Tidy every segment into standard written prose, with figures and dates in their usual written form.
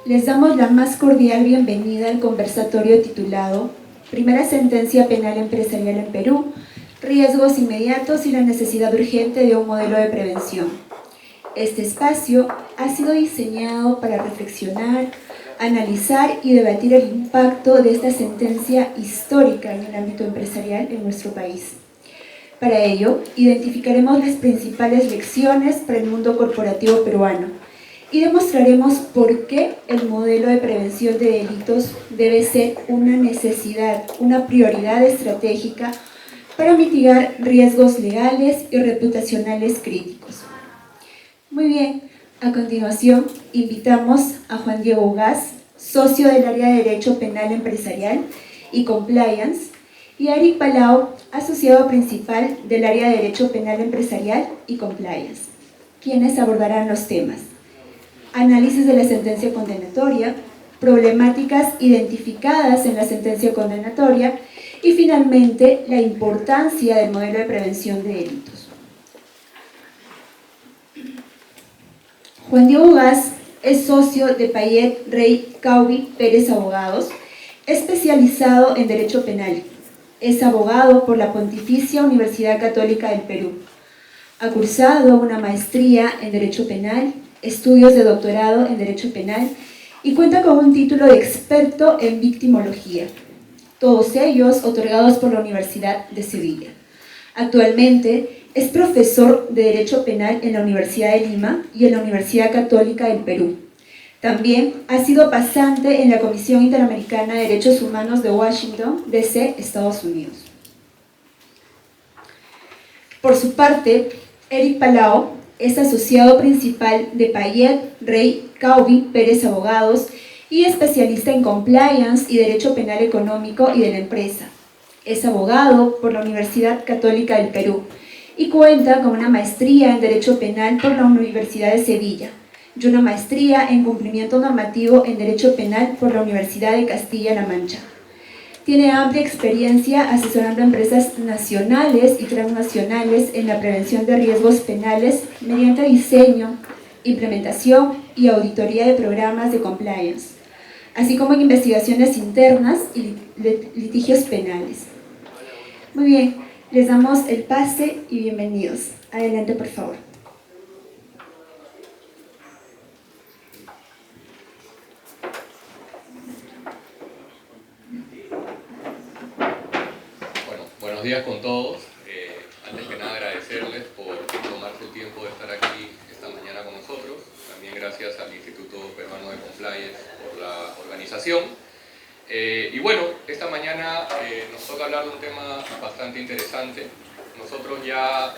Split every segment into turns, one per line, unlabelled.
Les damos la más cordial bienvenida al conversatorio titulado Primera sentencia penal empresarial en Perú, riesgos inmediatos y la necesidad urgente de un modelo de prevención. Este espacio ha sido diseñado para reflexionar, analizar y debatir el impacto de esta sentencia histórica en el ámbito empresarial en nuestro país. Para ello, identificaremos las principales lecciones para el mundo corporativo peruano y demostraremos por qué el modelo de prevención de delitos debe ser una necesidad, una prioridad estratégica para mitigar riesgos legales y reputacionales críticos. Muy bien, a continuación invitamos a Juan Diego Ugaz, socio del área de Derecho Penal Empresarial y Compliance, y a Eric Palau, asociado principal del área de Derecho Penal Empresarial y Compliance, quienes abordarán los temas: análisis de la sentencia condenatoria, problemáticas identificadas en la sentencia condenatoria y finalmente la importancia del modelo de prevención de delitos. Juan Diego Ugaz es socio de Payet, Rey, Caubi, Pérez Abogados, especializado en Derecho Penal. Es abogado por la Pontificia Universidad Católica del Perú. Ha cursado una maestría en Derecho Penal, estudios de doctorado en Derecho Penal y cuenta con un título de experto en victimología, todos ellos otorgados por la Universidad de Sevilla. Actualmente es profesor de Derecho Penal en la Universidad de Lima y en la Universidad Católica del Perú. También ha sido pasante en la Comisión Interamericana de Derechos Humanos de Washington, D.C., Estados Unidos. Por su parte, Eric Palau es asociado principal de Payet, Rey, Caubi, Pérez Abogados y especialista en Compliance y Derecho Penal Económico y de la Empresa. Es abogado por la Universidad Católica del Perú y cuenta con una maestría en Derecho Penal por la Universidad de Sevilla y una maestría en Cumplimiento Normativo en Derecho Penal por la Universidad de Castilla-La Mancha. Tiene amplia experiencia asesorando a empresas nacionales y transnacionales en la prevención de riesgos penales mediante diseño, implementación y auditoría de programas de compliance, así como en investigaciones internas y litigios penales. Muy bien, les damos el pase y bienvenidos. Adelante, por favor.
Buenos días con todos. Antes que nada agradecerles por tomarse el tiempo de estar aquí esta mañana con nosotros. También gracias al Instituto Peruano de Compliance por la organización. Y bueno, esta mañana nos toca hablar de un tema bastante interesante. Nosotros ya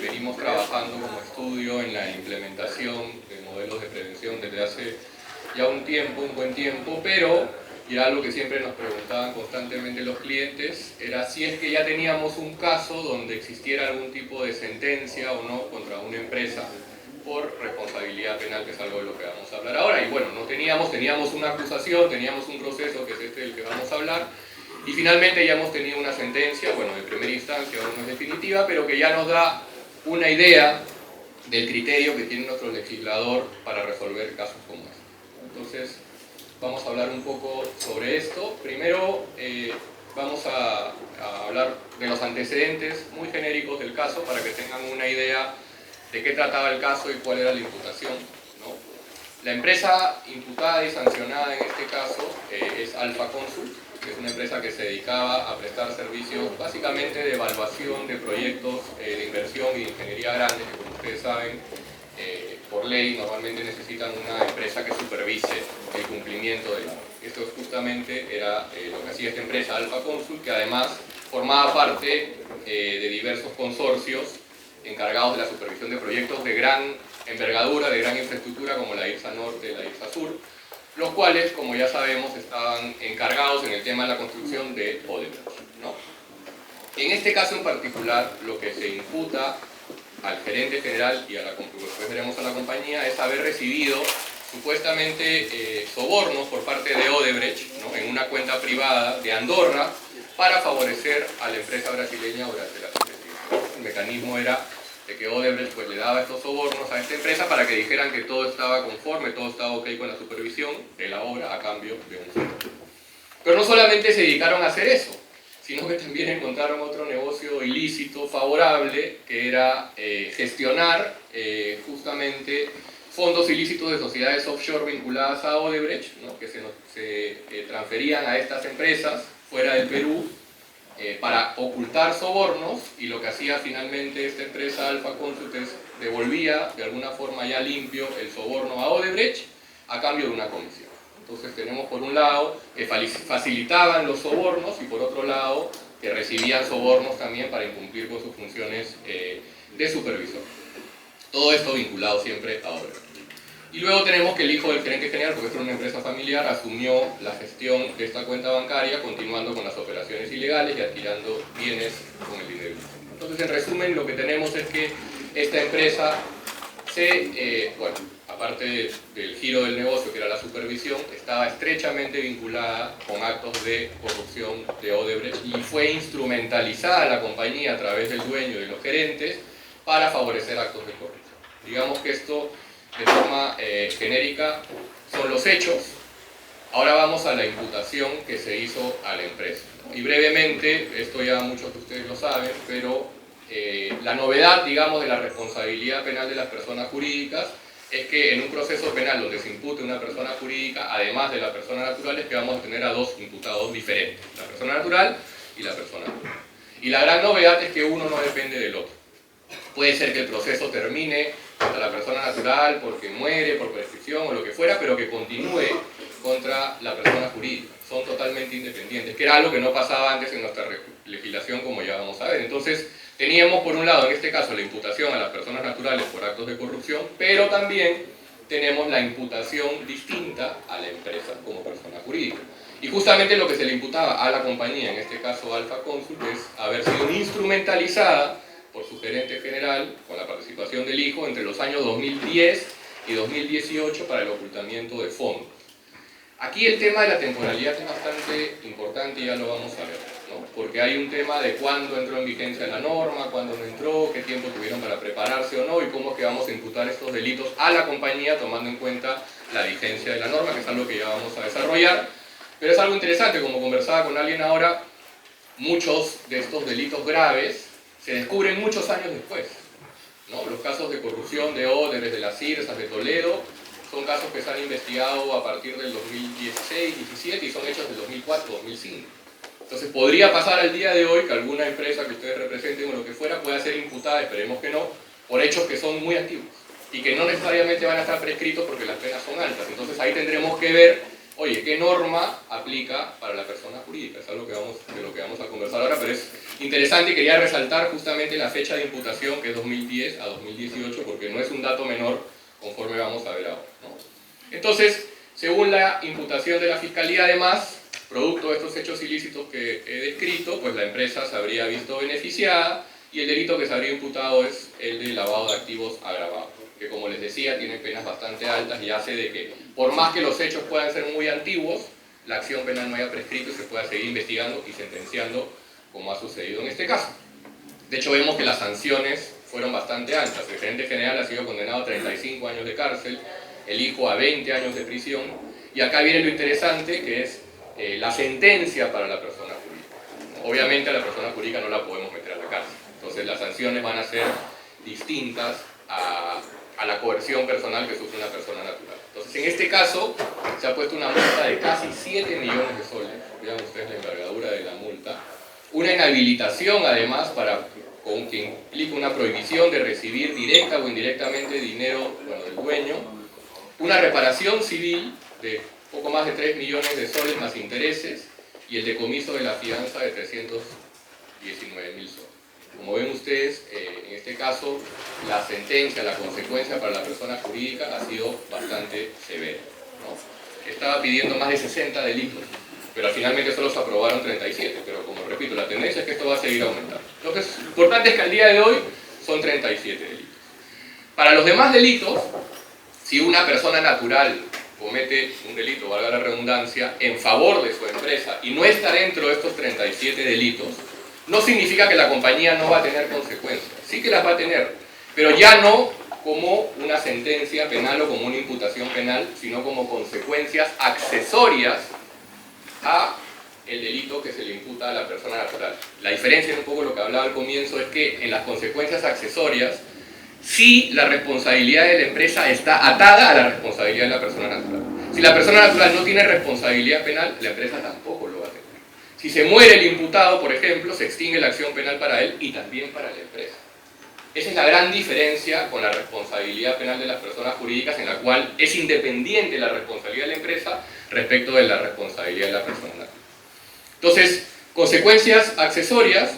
venimos trabajando como estudio en la implementación de modelos de prevención desde hace ya un buen tiempo, pero y algo que siempre nos preguntaban constantemente los clientes, era si es que ya teníamos un caso donde existiera algún tipo de sentencia o no contra una empresa por responsabilidad penal, que es algo de lo que vamos a hablar ahora. Y bueno, no teníamos una acusación, teníamos un proceso que es este del que vamos a hablar, y finalmente ya hemos tenido una sentencia, bueno, de primera instancia, aún no es definitiva, pero que ya nos da una idea del criterio que tiene nuestro legislador para resolver casos como este. Entonces, vamos a hablar un poco sobre esto. Primero vamos a hablar de los antecedentes muy genéricos del caso para que tengan una idea de qué trataba el caso y cuál era la imputación, ¿no? La empresa imputada y sancionada en este caso es Alfa Consult, que es una empresa que se dedicaba a prestar servicios básicamente de evaluación de proyectos de inversión y de ingeniería grandes, que como ustedes saben, por ley normalmente necesitan una empresa que supervise el cumplimiento de la ley. Esto justamente era lo que hacía esta empresa Alfa Consult, que además formaba parte de diversos consorcios encargados de la supervisión de proyectos de gran envergadura, de gran infraestructura, como la IRSA Norte y la IRSA Sur, los cuales, como ya sabemos, estaban encargados en el tema de la construcción de Odebrecht, ¿no? En este caso en particular, lo que se imputa al gerente general y después veremos a la compañía es haber recibido supuestamente sobornos por parte de Odebrecht, ¿no?, en una cuenta privada de Andorra para favorecer a la empresa brasileña durante las investigaciones. El mecanismo era de que Odebrecht pues, le daba estos sobornos a esta empresa para que dijeran que todo estaba conforme, todo estaba ok con la supervisión de la obra a cambio de un sueldo. Pero no solamente se dedicaron a hacer eso, sino que también encontraron otro negocio ilícito favorable, que era gestionar justamente fondos ilícitos de sociedades offshore vinculadas a Odebrecht, ¿no? Que se transferían a estas empresas fuera del Perú para ocultar sobornos, y lo que hacía finalmente esta empresa Alfa Consult es devolvía de alguna forma ya limpio el soborno a Odebrecht a cambio de una comisión. Entonces tenemos por un lado que facilitaban los sobornos y por otro lado que recibían sobornos también para incumplir con sus funciones de supervisor. Todo esto vinculado siempre a Odebrecht. Y luego tenemos que el hijo del gerente general, porque esto era una empresa familiar, asumió la gestión de esta cuenta bancaria, continuando con las operaciones ilegales y adquiriendo bienes con el dinero. Entonces, en resumen, lo que tenemos es que esta empresa bueno, aparte del giro del negocio, que era la supervisión, estaba estrechamente vinculada con actos de corrupción de Odebrecht y fue instrumentalizada la compañía a través del dueño y de los gerentes para favorecer actos de corrupción. Digamos que esto, de forma genérica, son los hechos. Ahora vamos a la imputación que se hizo a la empresa. Y brevemente, esto ya muchos de ustedes lo saben, pero la novedad, digamos, de la responsabilidad penal de las personas jurídicas es que en un proceso penal donde se impute una persona jurídica, además de la persona natural, es que vamos a tener a dos imputados diferentes, la persona natural y la persona jurídica. Y la gran novedad es que uno no depende del otro. Puede ser que el proceso termine contra la persona natural porque muere, por prescripción o lo que fuera, pero que continúe contra la persona jurídica. Son totalmente independientes, que era algo que no pasaba antes en nuestra legislación, como ya vamos a ver. Entonces, teníamos por un lado, en este caso, la imputación a las personas naturales por actos de corrupción, pero también tenemos la imputación distinta a la empresa como persona jurídica. Y justamente lo que se le imputaba a la compañía, en este caso Alfa Consult, es haber sido instrumentalizada por su gerente general, con la participación del hijo, entre los años 2010 y 2018 para el ocultamiento de fondos. Aquí el tema de la temporalidad es bastante importante y ya lo vamos a ver, ¿no? Porque hay un tema de cuándo entró en vigencia la norma, cuándo no entró, qué tiempo tuvieron para prepararse o no, y cómo es que vamos a imputar estos delitos a la compañía tomando en cuenta la vigencia de la norma, que es algo que ya vamos a desarrollar. Pero es algo interesante, como conversaba con alguien ahora, muchos de estos delitos graves se descubren muchos años después, ¿no? Los casos de corrupción de Odebrecht, de las CIRSAs, de Toledo, son casos que se han investigado a partir del 2016, 2017 y son hechos del 2004, 2005. Entonces podría pasar al día de hoy que alguna empresa que ustedes representen o lo que fuera pueda ser imputada, esperemos que no, por hechos que son muy antiguos y que no necesariamente van a estar prescritos porque las penas son altas. Entonces ahí tendremos que ver, oye, qué norma aplica para la persona jurídica. Es algo de lo que vamos a conversar ahora, pero es interesante y quería resaltar justamente la fecha de imputación, que es 2010 a 2018, porque no es un dato menor conforme vamos a ver ahora, ¿no? Entonces, según la imputación de la Fiscalía, además, producto de estos hechos ilícitos que he descrito, pues la empresa se habría visto beneficiada y el delito que se habría imputado es el de lavado de activos agravado, que como les decía tiene penas bastante altas y hace de que, por más que los hechos puedan ser muy antiguos, la acción penal no haya prescrito y se pueda seguir investigando y sentenciando como ha sucedido en este caso. De hecho, vemos que las sanciones fueron bastante altas. El gerente general ha sido condenado a 35 años de cárcel, el hijo a 20 años de prisión, y acá viene lo interesante, que es la sentencia para la persona jurídica. Obviamente a la persona jurídica no la podemos meter a la cárcel, entonces las sanciones van a ser distintas a la coerción personal que sufre una persona natural. Entonces, en este caso, se ha puesto una multa de casi 7 millones de soles, vean ustedes la envergadura de la multa, una inhabilitación además que implica una prohibición de recibir directa o indirectamente dinero del dueño, una reparación civil de poco más de 3 millones de soles más intereses y el decomiso de la fianza de 319.000 soles. Como ven ustedes, en este caso, la sentencia, la consecuencia para la persona jurídica ha sido bastante severa, ¿no? Estaba pidiendo más de 60 delitos, pero finalmente solo se aprobaron 37, pero como repito, la tendencia es que esto va a seguir aumentando. Entonces, lo importante es que al día de hoy son 37 delitos. Para los demás delitos, si una persona natural comete un delito, valga la redundancia, en favor de su empresa y no está dentro de estos 37 delitos, no significa que la compañía no va a tener consecuencias. Sí que las va a tener, pero ya no como una sentencia penal o como una imputación penal, sino como consecuencias accesorias a el delito que se le imputa a la persona natural. La diferencia, en un poco lo que hablaba al comienzo, es que en las consecuencias accesorias, sí la responsabilidad de la empresa está atada a la responsabilidad de la persona natural. Si la persona natural no tiene responsabilidad penal, la empresa tampoco lo va a tener. Si se muere el imputado, por ejemplo, se extingue la acción penal para él y también para la empresa. Esa es la gran diferencia con la responsabilidad penal de las personas jurídicas, en la cual es independiente la responsabilidad de la empresa respecto de la responsabilidad de la persona natural. Entonces, consecuencias accesorias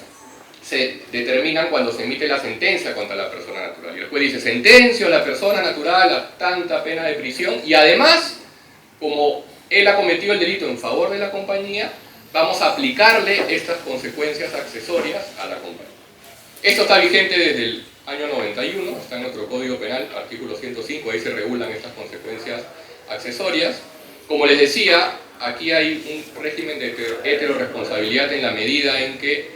se determinan cuando se emite la sentencia contra la persona natural. Y el juez dice, sentencio a la persona natural a tanta pena de prisión y además, como él ha cometido el delito en favor de la compañía, vamos a aplicarle estas consecuencias accesorias a la compañía. Esto está vigente desde el año 91, está en nuestro Código Penal, artículo 105, ahí se regulan estas consecuencias accesorias. Como les decía, aquí hay un régimen de heteroresponsabilidad en la medida en que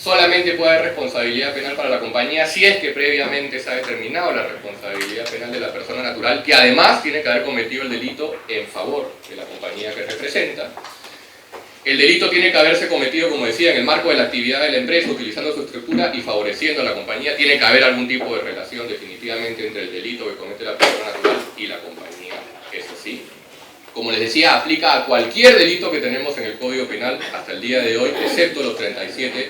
solamente puede haber responsabilidad penal para la compañía si es que previamente se ha determinado la responsabilidad penal de la persona natural, que además tiene que haber cometido el delito en favor de la compañía que representa. El delito tiene que haberse cometido, como decía, en el marco de la actividad de la empresa, utilizando su estructura y favoreciendo a la compañía. Tiene que haber algún tipo de relación definitivamente entre el delito que comete la persona natural y la compañía, eso sí. Como les decía, aplica a cualquier delito que tenemos en el Código Penal hasta el día de hoy, excepto los 37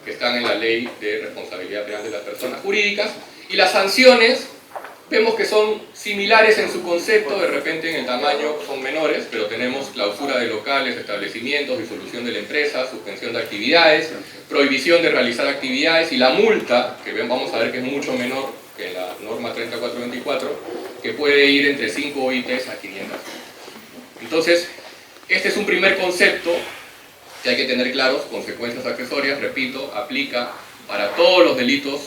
que están en la Ley de Responsabilidad Penal de las Personas Jurídicas. Y las sanciones, vemos que son similares en su concepto, de repente en el tamaño son menores, pero tenemos clausura de locales, establecimientos, disolución de la empresa, suspensión de actividades, prohibición de realizar actividades y la multa, que vamos a ver que es mucho menor que la norma 3424, que puede ir entre 5 OITs a 500. Entonces, este es un primer concepto que hay que tener claros, consecuencias accesorias, repito, aplica para todos los delitos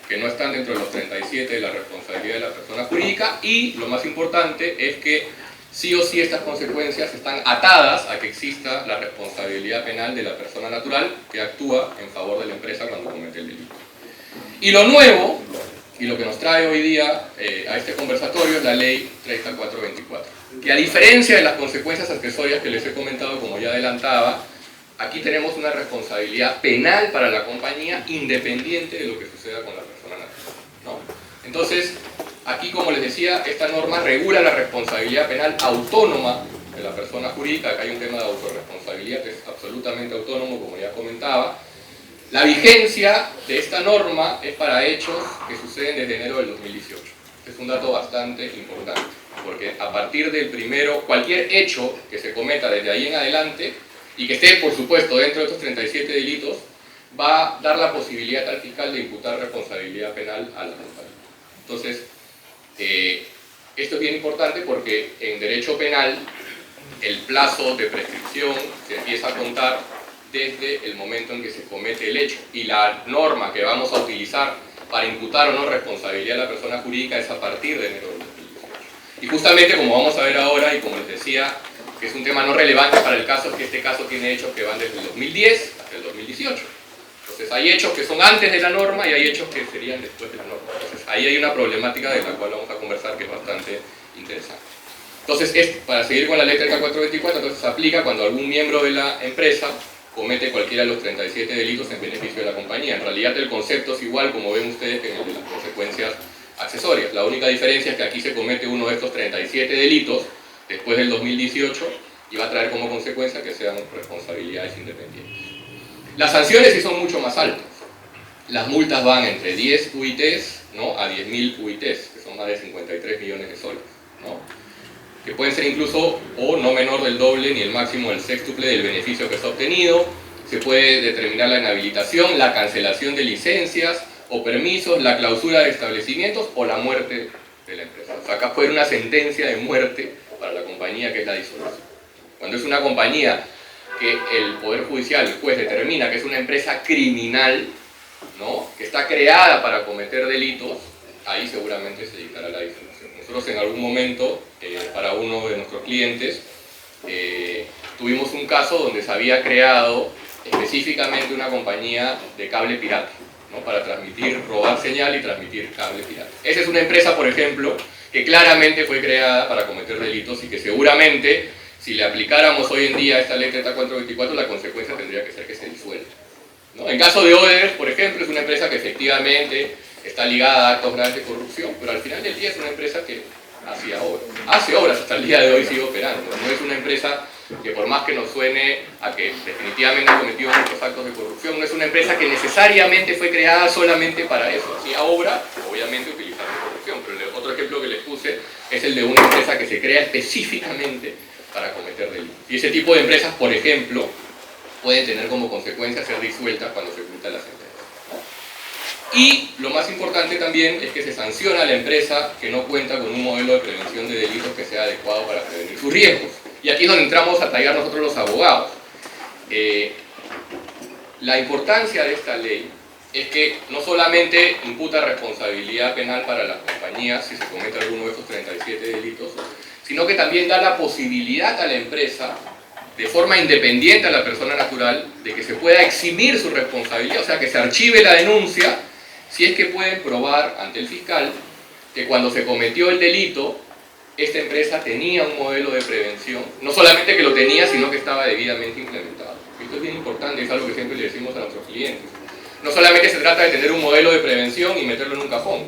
que no están dentro de los 37 de la responsabilidad de la persona jurídica y lo más importante es que sí o sí estas consecuencias están atadas a que exista la responsabilidad penal de la persona natural que actúa en favor de la empresa cuando comete el delito. Y lo nuevo, y lo que nos trae hoy día a este conversatorio es la Ley 3424, que a diferencia de las consecuencias accesorias que les he comentado, como ya adelantaba, aquí tenemos una responsabilidad penal para la compañía independiente de lo que suceda con la persona natural, ¿no? Entonces, aquí, como les decía, esta norma regula la responsabilidad penal autónoma de la persona jurídica. Acá hay un tema de autorresponsabilidad que es absolutamente autónomo, como ya comentaba. La vigencia de esta norma es para hechos que suceden desde enero del 2018. Este es un dato bastante importante, porque a partir del primero, cualquier hecho que se cometa desde ahí en adelante, y que esté, por supuesto, dentro de estos 37 delitos, va a dar la posibilidad al fiscal de imputar responsabilidad penal a la compañía. Entonces, esto es bien importante porque en derecho penal el plazo de prescripción se empieza a contar desde el momento en que se comete el hecho, y la norma que vamos a utilizar para imputar o no responsabilidad a la persona jurídica es a partir de enero del 2018. Y justamente, como vamos a ver ahora, y como les decía, que es un tema no relevante para el caso, es que este caso tiene hechos que van desde el 2010 hasta el 2018. Entonces hay hechos que son antes de la norma y hay hechos que serían después de la norma. Entonces ahí hay una problemática de la cual vamos a conversar que es bastante interesante. Entonces, para seguir con la ley 3424, entonces aplica cuando algún miembro de la empresa comete cualquiera de los 37 delitos en beneficio de la compañía. En realidad el concepto es igual, como ven ustedes, que en el de las consecuencias accesorias. La única diferencia es que aquí se comete uno de estos 37 delitos después del 2018 y va a traer como consecuencia que sean responsabilidades independientes. Las sanciones sí son mucho más altas. Las multas van entre 10 UITs, ¿no?, a 10.000 UITs, que son más de 53 millones de soles, ¿no?, que pueden ser incluso o no menor del doble ni el máximo del sextuple del beneficio que está obtenido. Se puede determinar la inhabilitación, la cancelación de licencias o permisos, la clausura de establecimientos o la muerte de la empresa. O sea, acá puede haber una sentencia de muerte para la compañía, que es la disolución. Cuando es una compañía que el Poder Judicial, el juez, determina que es una empresa criminal, ¿no?, que está creada para cometer delitos, ahí seguramente se dictará la disolución. Nosotros en algún momento, para uno de nuestros clientes, tuvimos un caso donde se había creado específicamente una compañía de cable pirata, ¿no? Para transmitir, robar señal y transmitir cables piratas. Esa es una empresa, por ejemplo, que claramente fue creada para cometer delitos y que seguramente, si le aplicáramos hoy en día esta ley 3424, la consecuencia tendría que ser que se disuelva, ¿no? En caso de Odebrecht, por ejemplo, es una empresa que efectivamente está ligada a actos graves de corrupción, pero al final del día es una empresa que hace obras, hasta el día de hoy sigue operando. No es una empresa que, por más que nos suene a que definitivamente ha cometido muchos actos de corrupción, no es una empresa que necesariamente fue creada solamente para eso. Hacía obra, obviamente utilizando corrupción, pero el otro ejemplo que les puse es el de una empresa que se crea específicamente para cometer delitos. Y ese tipo de empresas, por ejemplo, pueden tener como consecuencia ser disueltas cuando se cumpla la sentencia. Y lo más importante también es que se sanciona a la empresa que no cuenta con un modelo de prevención de delitos que sea adecuado para prevenir sus riesgos. Y aquí es donde entramos a tallar nosotros los abogados. La importancia de esta ley es que no solamente imputa responsabilidad penal para las compañías si se comete alguno de estos 37 delitos, sino que también da la posibilidad a la empresa, de forma independiente a la persona natural, de que se pueda eximir su responsabilidad, o sea, que se archive la denuncia si es que pueden probar ante el fiscal que cuando se cometió el delito, esta empresa tenía un modelo de prevención, no solamente que lo tenía, sino que estaba debidamente implementado. Esto es bien importante, es algo que siempre le decimos a nuestros clientes. No solamente se trata de tener un modelo de prevención y meterlo en un cajón,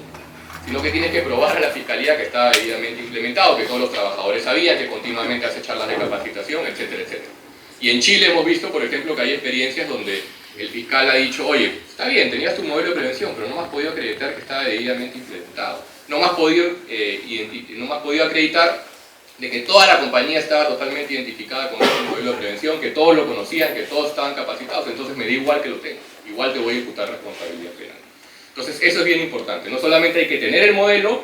sino que tienes que probar a la fiscalía que estaba debidamente implementado, que todos los trabajadores sabían, que continuamente hace charlas de capacitación, etcétera, etcétera. Y en Chile hemos visto, por ejemplo, que hay experiencias donde el fiscal ha dicho, oye, está bien, tenías tu modelo de prevención, pero no me has podido acreditar que estaba debidamente implementado. No me has podido acreditar de que toda la compañía estaba totalmente identificada con ese modelo de prevención, que todos lo conocían, que todos estaban capacitados, entonces me da igual que lo tengas, igual te voy a imputar responsabilidad penal. Entonces eso es bien importante, no solamente hay que tener el modelo,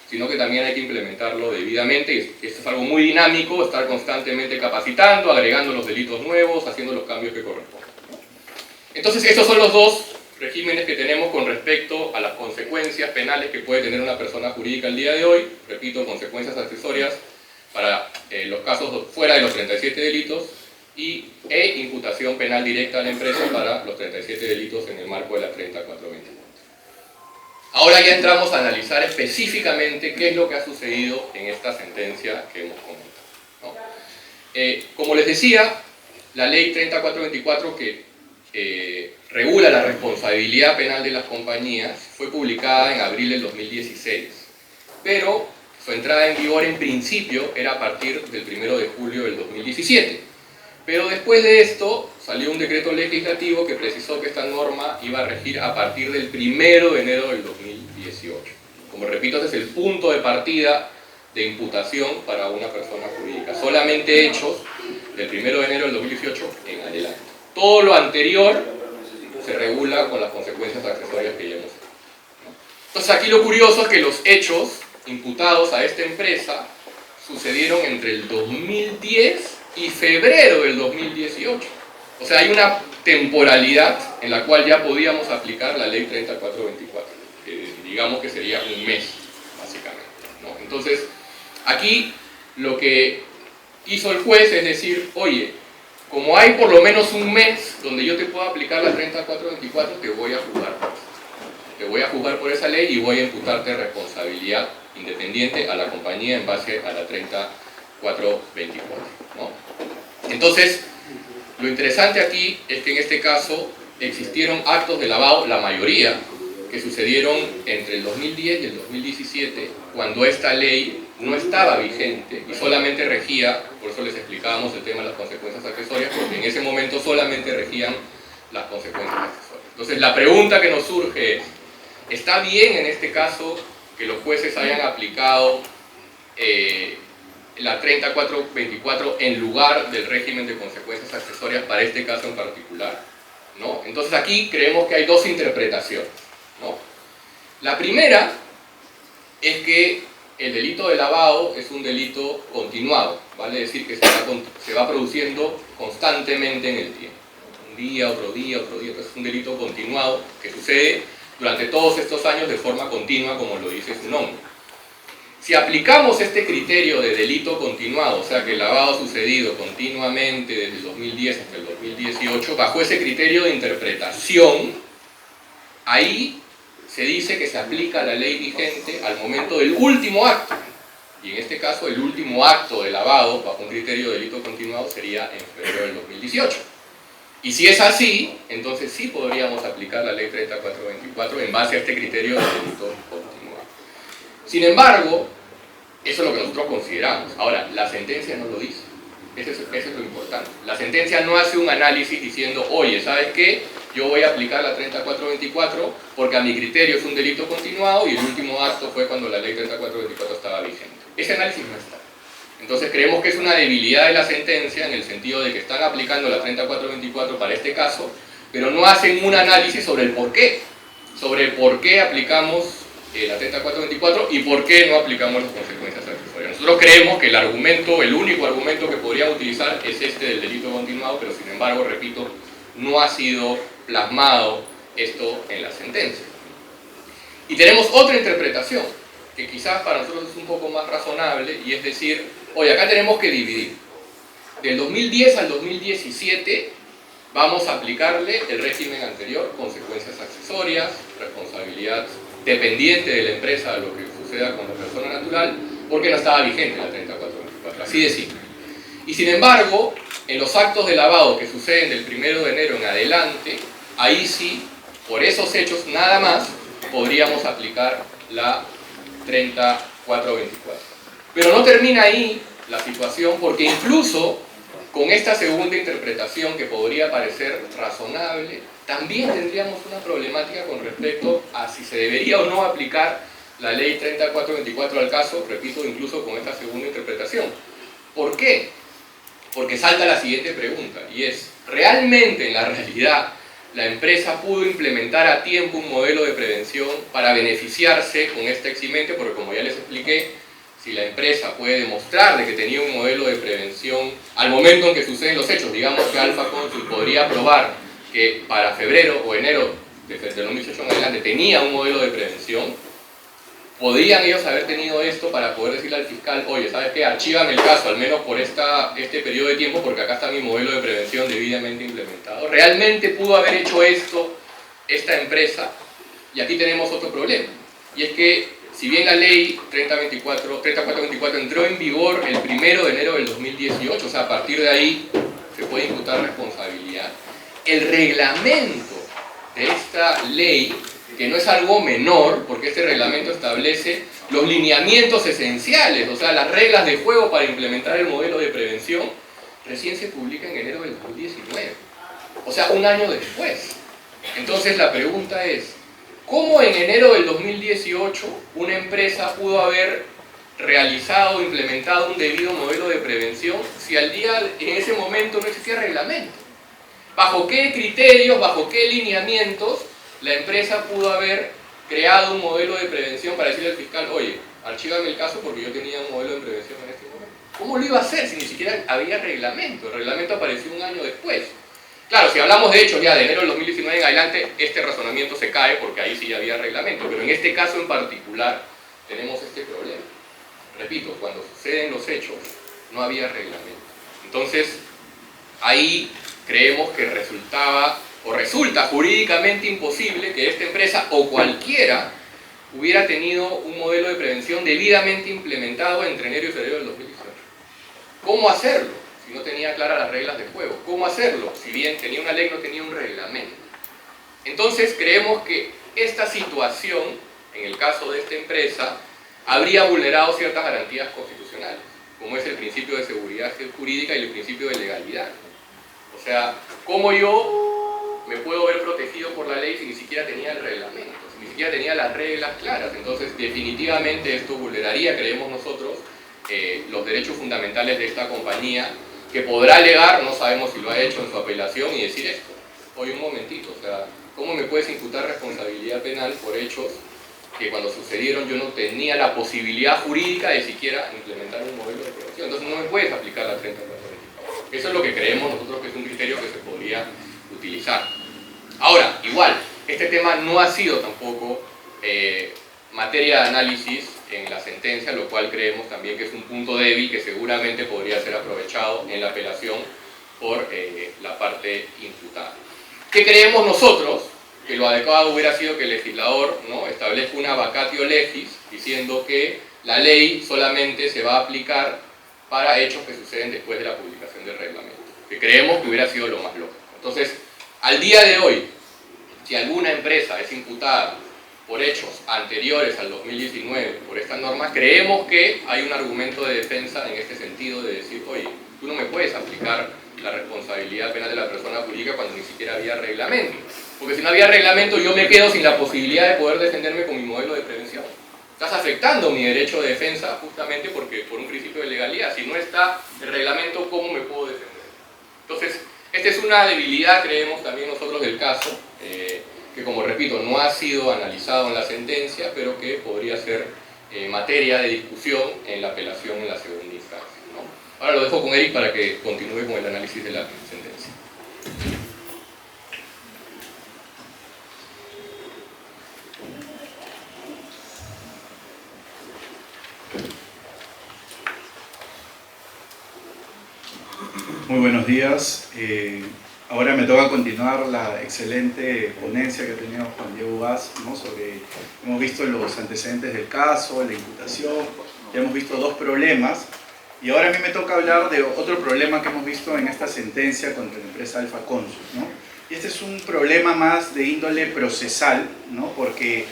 sino que también hay que implementarlo debidamente, y esto es algo muy dinámico, estar constantemente capacitando, agregando los delitos nuevos, haciendo los cambios que corresponden. Entonces estos son los dos regímenes que tenemos con respecto a las consecuencias penales que puede tener una persona jurídica el día de hoy. Repito, consecuencias accesorias para los casos fuera de los 37 delitos e imputación penal directa a la empresa para los 37 delitos en el marco de la 3424. Ahora ya entramos a analizar específicamente qué es lo que ha sucedido en esta sentencia que hemos comentado, ¿no? Como les decía, la ley 3424 que regula la responsabilidad penal de las compañías fue publicada en abril del 2016, pero su entrada en vigor en principio era a partir del 1 de julio del 2017. Pero después de esto salió un decreto legislativo que precisó que esta norma iba a regir a partir del 1 de enero del 2018. Como repito, ese es el punto de partida de imputación para una persona jurídica. Solamente hechos del 1 de enero del 2018 en adelante. Todo lo anterior se regula con las consecuencias accesorias que ya hemos visto, ¿no? Entonces aquí lo curioso es que los hechos imputados a esta empresa sucedieron entre el 2010 y febrero del 2018. O sea, hay una temporalidad en la cual ya podíamos aplicar la ley 3424, que digamos que sería un mes, básicamente, ¿no? Entonces, aquí lo que hizo el juez es decir, oye, como hay por lo menos un mes donde yo te puedo aplicar la 3424, te voy a juzgar por eso. Te voy a juzgar por esa ley y voy a imputarte responsabilidad independiente a la compañía en base a la 3424, ¿no? Entonces, lo interesante aquí es que en este caso existieron actos de lavado, la mayoría, que sucedieron entre el 2010 y el 2017, cuando esta ley no estaba vigente y solamente regía, por eso les explicábamos el tema de las consecuencias accesorias, porque en ese momento solamente regían las consecuencias accesorias. Entonces la pregunta que nos surge es, ¿está bien en este caso que los jueces hayan aplicado la 3424 en lugar del régimen de consecuencias accesorias para este caso en particular, ¿no? Entonces aquí creemos que hay dos interpretaciones, ¿no? La primera es que el delito de lavado es un delito continuado, vale decir que se va produciendo constantemente en el tiempo, un día, otro día, otro día. Entonces es un delito continuado que sucede durante todos estos años de forma continua, como lo dice su nombre. Si aplicamos este criterio de delito continuado, o sea que el lavado ha sucedido continuamente desde el 2010 hasta el 2018, bajo ese criterio de interpretación, ahí se dice que se aplica la ley vigente al momento del último acto. Y en este caso, el último acto de lavado, bajo un criterio de delito continuado, sería en febrero del 2018. Y si es así, entonces sí podríamos aplicar la ley 3424 en base a este criterio de delito continuado. Sin embargo, eso es lo que nosotros consideramos. Ahora, la sentencia no lo dice. Eso es lo importante. La sentencia no hace un análisis diciendo, oye, ¿sabes qué? Yo voy a aplicar la 3424 porque a mi criterio es un delito continuado y el último acto fue cuando la ley 3424 estaba vigente. Ese análisis no está. Entonces creemos que es una debilidad de la sentencia en el sentido de que están aplicando la 3424 para este caso, pero no hacen un análisis sobre el por qué. Sobre el por qué aplicamos la 3424 y por qué no aplicamos las consecuencias accesorias. Nosotros creemos que el único argumento que podrían utilizar es este del delito continuado, pero sin embargo, repito, no ha sido plasmado esto en la sentencia. Y tenemos otra interpretación, que quizás para nosotros es un poco más razonable, y es decir, oye, acá tenemos que dividir. Del 2010 al 2017 vamos a aplicarle el régimen anterior, consecuencias accesorias, responsabilidad dependiente de la empresa de lo que suceda con la persona natural, porque no estaba vigente la 3424, así de simple. Y sin embargo, en los actos de lavado que suceden del 1 de enero en adelante, ahí sí, por esos hechos nada más, podríamos aplicar la 3424. Pero no termina ahí la situación, porque incluso con esta segunda interpretación que podría parecer razonable, también tendríamos una problemática con respecto a si se debería o no aplicar la ley 3424 al caso, repito, incluso con esta segunda interpretación. ¿Por qué? Porque salta la siguiente pregunta, y es, ¿realmente en la realidad la empresa pudo implementar a tiempo un modelo de prevención para beneficiarse con esta eximente? Porque como ya les expliqué, si la empresa puede demostrar de que tenía un modelo de prevención al momento en que suceden los hechos, digamos que Alfa Consul podría probar que para febrero o enero del 2018 en adelante tenía un modelo de prevención, podrían ellos haber tenido esto para poder decirle al fiscal, oye, ¿sabes qué? Archívame el caso, al menos por este periodo de tiempo, porque acá está mi modelo de prevención debidamente implementado. ¿Realmente pudo haber hecho esto esta empresa? Y aquí tenemos otro problema, y es que si bien la ley 3424 entró en vigor el 1 de enero del 2018, o sea, a partir de ahí se puede imputar responsabilidad, el reglamento de esta ley, que no es algo menor, porque este reglamento establece los lineamientos esenciales, o sea, las reglas de juego para implementar el modelo de prevención, recién se publica en enero del 2019, o sea, un año después. Entonces la pregunta es, ¿cómo en enero del 2018 una empresa pudo haber realizado o implementado un debido modelo de prevención si en ese momento no existía reglamento? ¿Bajo qué criterios, bajo qué lineamientos la empresa pudo haber creado un modelo de prevención para decirle al fiscal, oye, archívame el caso porque yo tenía un modelo de prevención en este momento? ¿Cómo lo iba a hacer si ni siquiera había reglamento? El reglamento apareció un año después. Claro, si hablamos de hecho ya de enero del 2019 en adelante, este razonamiento se cae porque ahí sí ya había reglamento, pero en este caso en particular tenemos este problema. Repito, cuando suceden los hechos no había reglamento. Entonces, ahí creemos que resulta jurídicamente imposible que esta empresa o cualquiera hubiera tenido un modelo de prevención debidamente implementado entre enero y febrero del 2018. ¿Cómo hacerlo si no tenía claras las reglas de juego? ¿Cómo hacerlo si bien tenía una ley, no tenía un reglamento? Entonces creemos que esta situación, en el caso de esta empresa, habría vulnerado ciertas garantías constitucionales, como es el principio de seguridad jurídica y el principio de legalidad. O sea, ¿cómo yo me puedo ver protegido por la ley si ni siquiera tenía el reglamento, si ni siquiera tenía las reglas claras? Entonces, definitivamente esto vulneraría, creemos nosotros, los derechos fundamentales de esta compañía, que podrá alegar, no sabemos si lo ha hecho en su apelación, y decir esto. Oye, un momentito, o sea, ¿cómo me puedes imputar responsabilidad penal por hechos que cuando sucedieron yo no tenía la posibilidad jurídica de siquiera implementar un modelo de prevención? Entonces no me puedes aplicar la 3424. Eso es lo que creemos nosotros que es un criterio que se podría utilizar. Ahora, igual, este tema no ha sido tampoco materia de análisis en la sentencia, lo cual creemos también que es un punto débil que seguramente podría ser aprovechado en la apelación por la parte imputada. ¿Qué creemos nosotros? que lo adecuado hubiera sido que el legislador, ¿no?, establezca una vacatio legis, diciendo que la ley solamente se va a aplicar para hechos que suceden después de la publicación del reglamento, que creemos que hubiera sido lo más lógico. Entonces, al día de hoy, si alguna empresa es imputada por hechos anteriores al 2019 por esta norma, creemos que hay un argumento de defensa en este sentido de decir, oye, tú no me puedes aplicar la responsabilidad penal de la persona jurídica cuando ni siquiera había reglamento. Porque si no había reglamento, yo me quedo sin la posibilidad de poder defenderme con mi modelo de prevención. Estás afectando mi derecho de defensa justamente porque por un principio de legalidad. Si no está el reglamento, ¿cómo me puedo defender? Entonces, esta es una debilidad, creemos también nosotros, del caso, que, como repito, no ha sido analizado en la sentencia, pero que podría ser materia de discusión en la apelación en la segunda instancia, ¿no? Ahora lo dejo con Eric para que continúe con el análisis de la sentencia.
Muy buenos días. Ahora me toca continuar la excelente ponencia que ha tenido Juan Diego Vaz, ¿no? Hemos visto los antecedentes del caso, la imputación, ya hemos visto dos problemas, y ahora a mí me toca hablar de otro problema que hemos visto en esta sentencia contra la empresa Alfa Consul, ¿no? Y este es un problema más de índole procesal, ¿no? Porque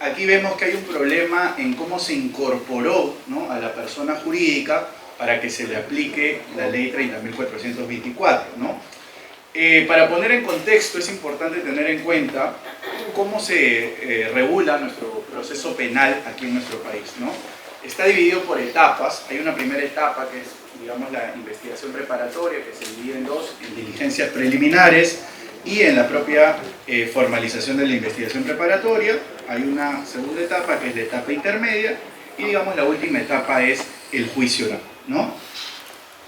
aquí vemos que hay un problema en cómo se incorporó, ¿no?, a la persona jurídica para que se le aplique la ley 30.424, ¿no? Para poner en contexto, es importante tener en cuenta cómo se regula nuestro proceso penal aquí en nuestro país, ¿no? Está dividido por etapas. Hay una primera etapa que es, digamos, la investigación preparatoria, que se divide en dos, en diligencias preliminares y en la propia formalización de la investigación preparatoria. Hay una segunda etapa que es la etapa intermedia y, digamos, la última etapa es el juicio oral, ¿no?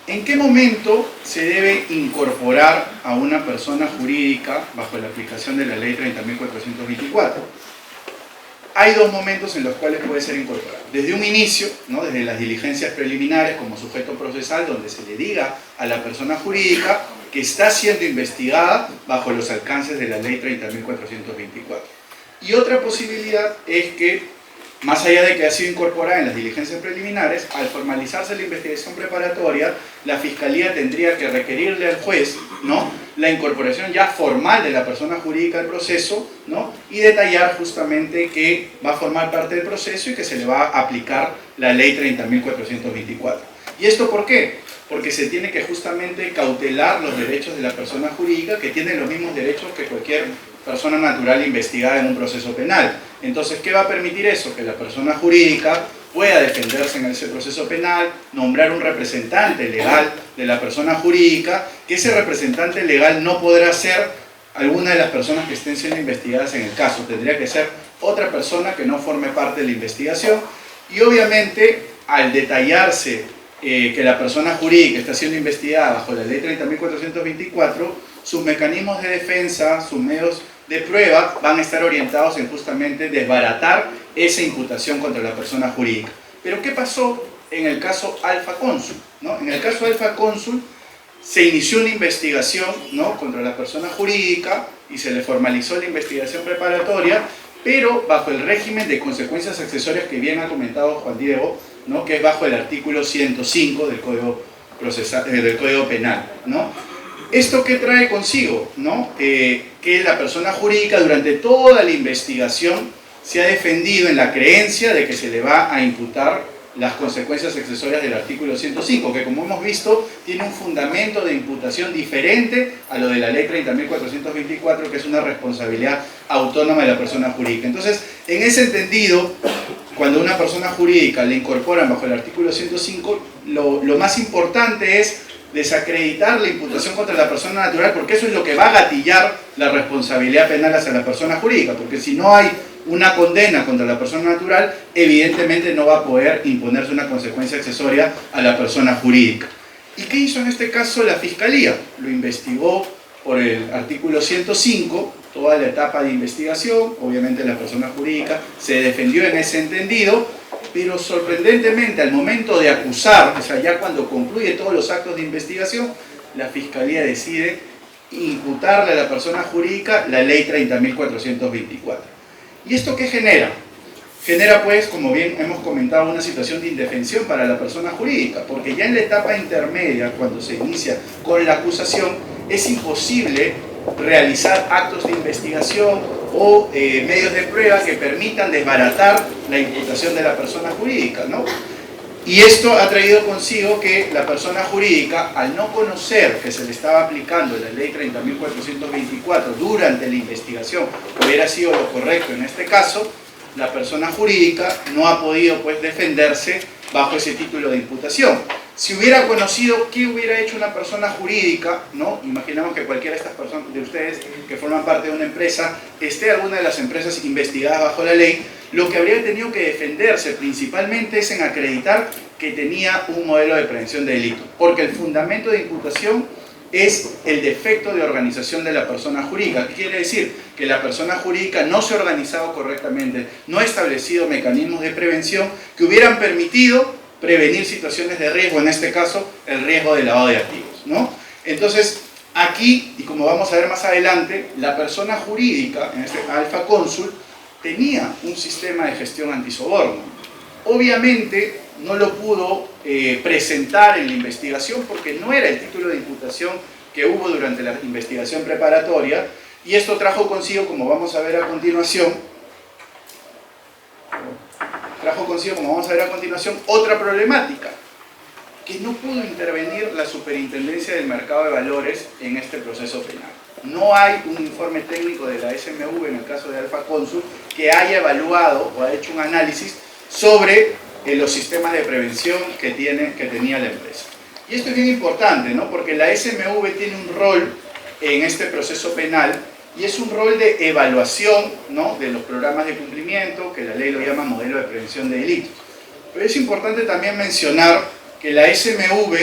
¿En qué momento se debe incorporar a una persona jurídica bajo la aplicación de la ley 30.424? Hay dos momentos en los cuales puede ser incorporado. Desde un inicio, ¿no?, desde las diligencias preliminares como sujeto procesal, donde se le diga a la persona jurídica que está siendo investigada bajo los alcances de la ley 30.424. Y otra posibilidad es que, más allá de que ha sido incorporada en las diligencias preliminares, al formalizarse la investigación preparatoria, la Fiscalía tendría que requerirle al juez, ¿no?, la incorporación ya formal de la persona jurídica al proceso, ¿no?, y detallar justamente que va a formar parte del proceso y que se le va a aplicar la ley 30.424. ¿Y esto por qué? Porque se tiene que justamente cautelar los derechos de la persona jurídica, que tiene los mismos derechos que cualquier persona natural investigada en un proceso penal. Entonces, ¿qué va a permitir eso? Que la persona jurídica pueda defenderse en ese proceso penal, nombrar un representante legal de la persona jurídica, que ese representante legal no podrá ser alguna de las personas que estén siendo investigadas en el caso, tendría que ser otra persona que no forme parte de la investigación, y obviamente al detallarse que la persona jurídica está siendo investigada bajo la ley 30.424, sus mecanismos de defensa, sus medios de prueba van a estar orientados en justamente desbaratar esa imputación contra la persona jurídica. Pero ¿qué pasó en el caso Alfa Consul, ¿no? En el caso Alfa Consul se inició una investigación, ¿no?, contra la persona jurídica y se le formalizó la investigación preparatoria, pero bajo el régimen de consecuencias accesorias que bien ha comentado Juan Diego, ¿no?, que es bajo el artículo 105 del Código Penal, ¿no? ¿Esto qué trae consigo? ¿No? Que la persona jurídica durante toda la investigación se ha defendido en la creencia de que se le va a imputar las consecuencias accesorias del artículo 105, que, como hemos visto, tiene un fundamento de imputación diferente a lo de la ley 30.424, que es una responsabilidad autónoma de la persona jurídica. Entonces, en ese entendido, cuando una persona jurídica le incorporan bajo el artículo 105, lo más importante es desacreditar la imputación contra la persona natural, porque eso es lo que va a gatillar la responsabilidad penal hacia la persona jurídica, porque si no hay una condena contra la persona natural, evidentemente no va a poder imponerse una consecuencia accesoria a la persona jurídica. ¿Y qué hizo en este caso la Fiscalía? Lo investigó por el artículo 105, toda la etapa de investigación, obviamente la persona jurídica se defendió en ese entendido, pero sorprendentemente al momento de acusar, o sea, ya cuando concluye todos los actos de investigación, la Fiscalía decide imputarle a la persona jurídica la ley 30.424. ¿Y esto qué genera? Genera, pues, como bien hemos comentado, una situación de indefensión para la persona jurídica, porque ya en la etapa intermedia, cuando se inicia con la acusación, es imposible realizar actos de investigación o medios de prueba que permitan desbaratar la imputación de la persona jurídica, ¿no? Y esto ha traído consigo que la persona jurídica, al no conocer que se le estaba aplicando la ley 30.424 durante la investigación, que hubiera sido lo correcto en este caso, la persona jurídica no ha podido, pues, defenderse bajo ese título de imputación. Si hubiera conocido qué hubiera hecho una persona jurídica, ¿no? Imaginamos que cualquiera de estas personas, de ustedes que forman parte de una empresa, esté alguna de las empresas investigadas bajo la ley, lo que habría tenido que defenderse principalmente es en acreditar que tenía un modelo de prevención de delito, porque el fundamento de imputación es el defecto de organización de la persona jurídica. ¿Qué quiere decir? Que la persona jurídica no se ha organizado correctamente, no ha establecido mecanismos de prevención que hubieran permitido prevenir situaciones de riesgo, en este caso el riesgo de lavado de activos, ¿no? Entonces, aquí, y como vamos a ver más adelante, la persona jurídica, en este Alfa Cónsul, tenía un sistema de gestión antisoborno. Obviamente no lo pudo presentar en la investigación porque no era el título de imputación que hubo durante la investigación preparatoria, y esto trajo consigo, como vamos a ver a continuación, otra problemática, que no pudo intervenir la Superintendencia del Mercado de Valores en este proceso penal. No hay un informe técnico de la SMV en el caso de Alfa Cónsul que haya evaluado o ha hecho un análisis sobre los sistemas de prevención que tenía la empresa. Y esto es bien importante, ¿no? Porque la SMV tiene un rol en este proceso penal, y es un rol de evaluación, ¿no?, de los programas de cumplimiento, que la ley lo llama modelo de prevención de delitos. Pero es importante también mencionar que la SMV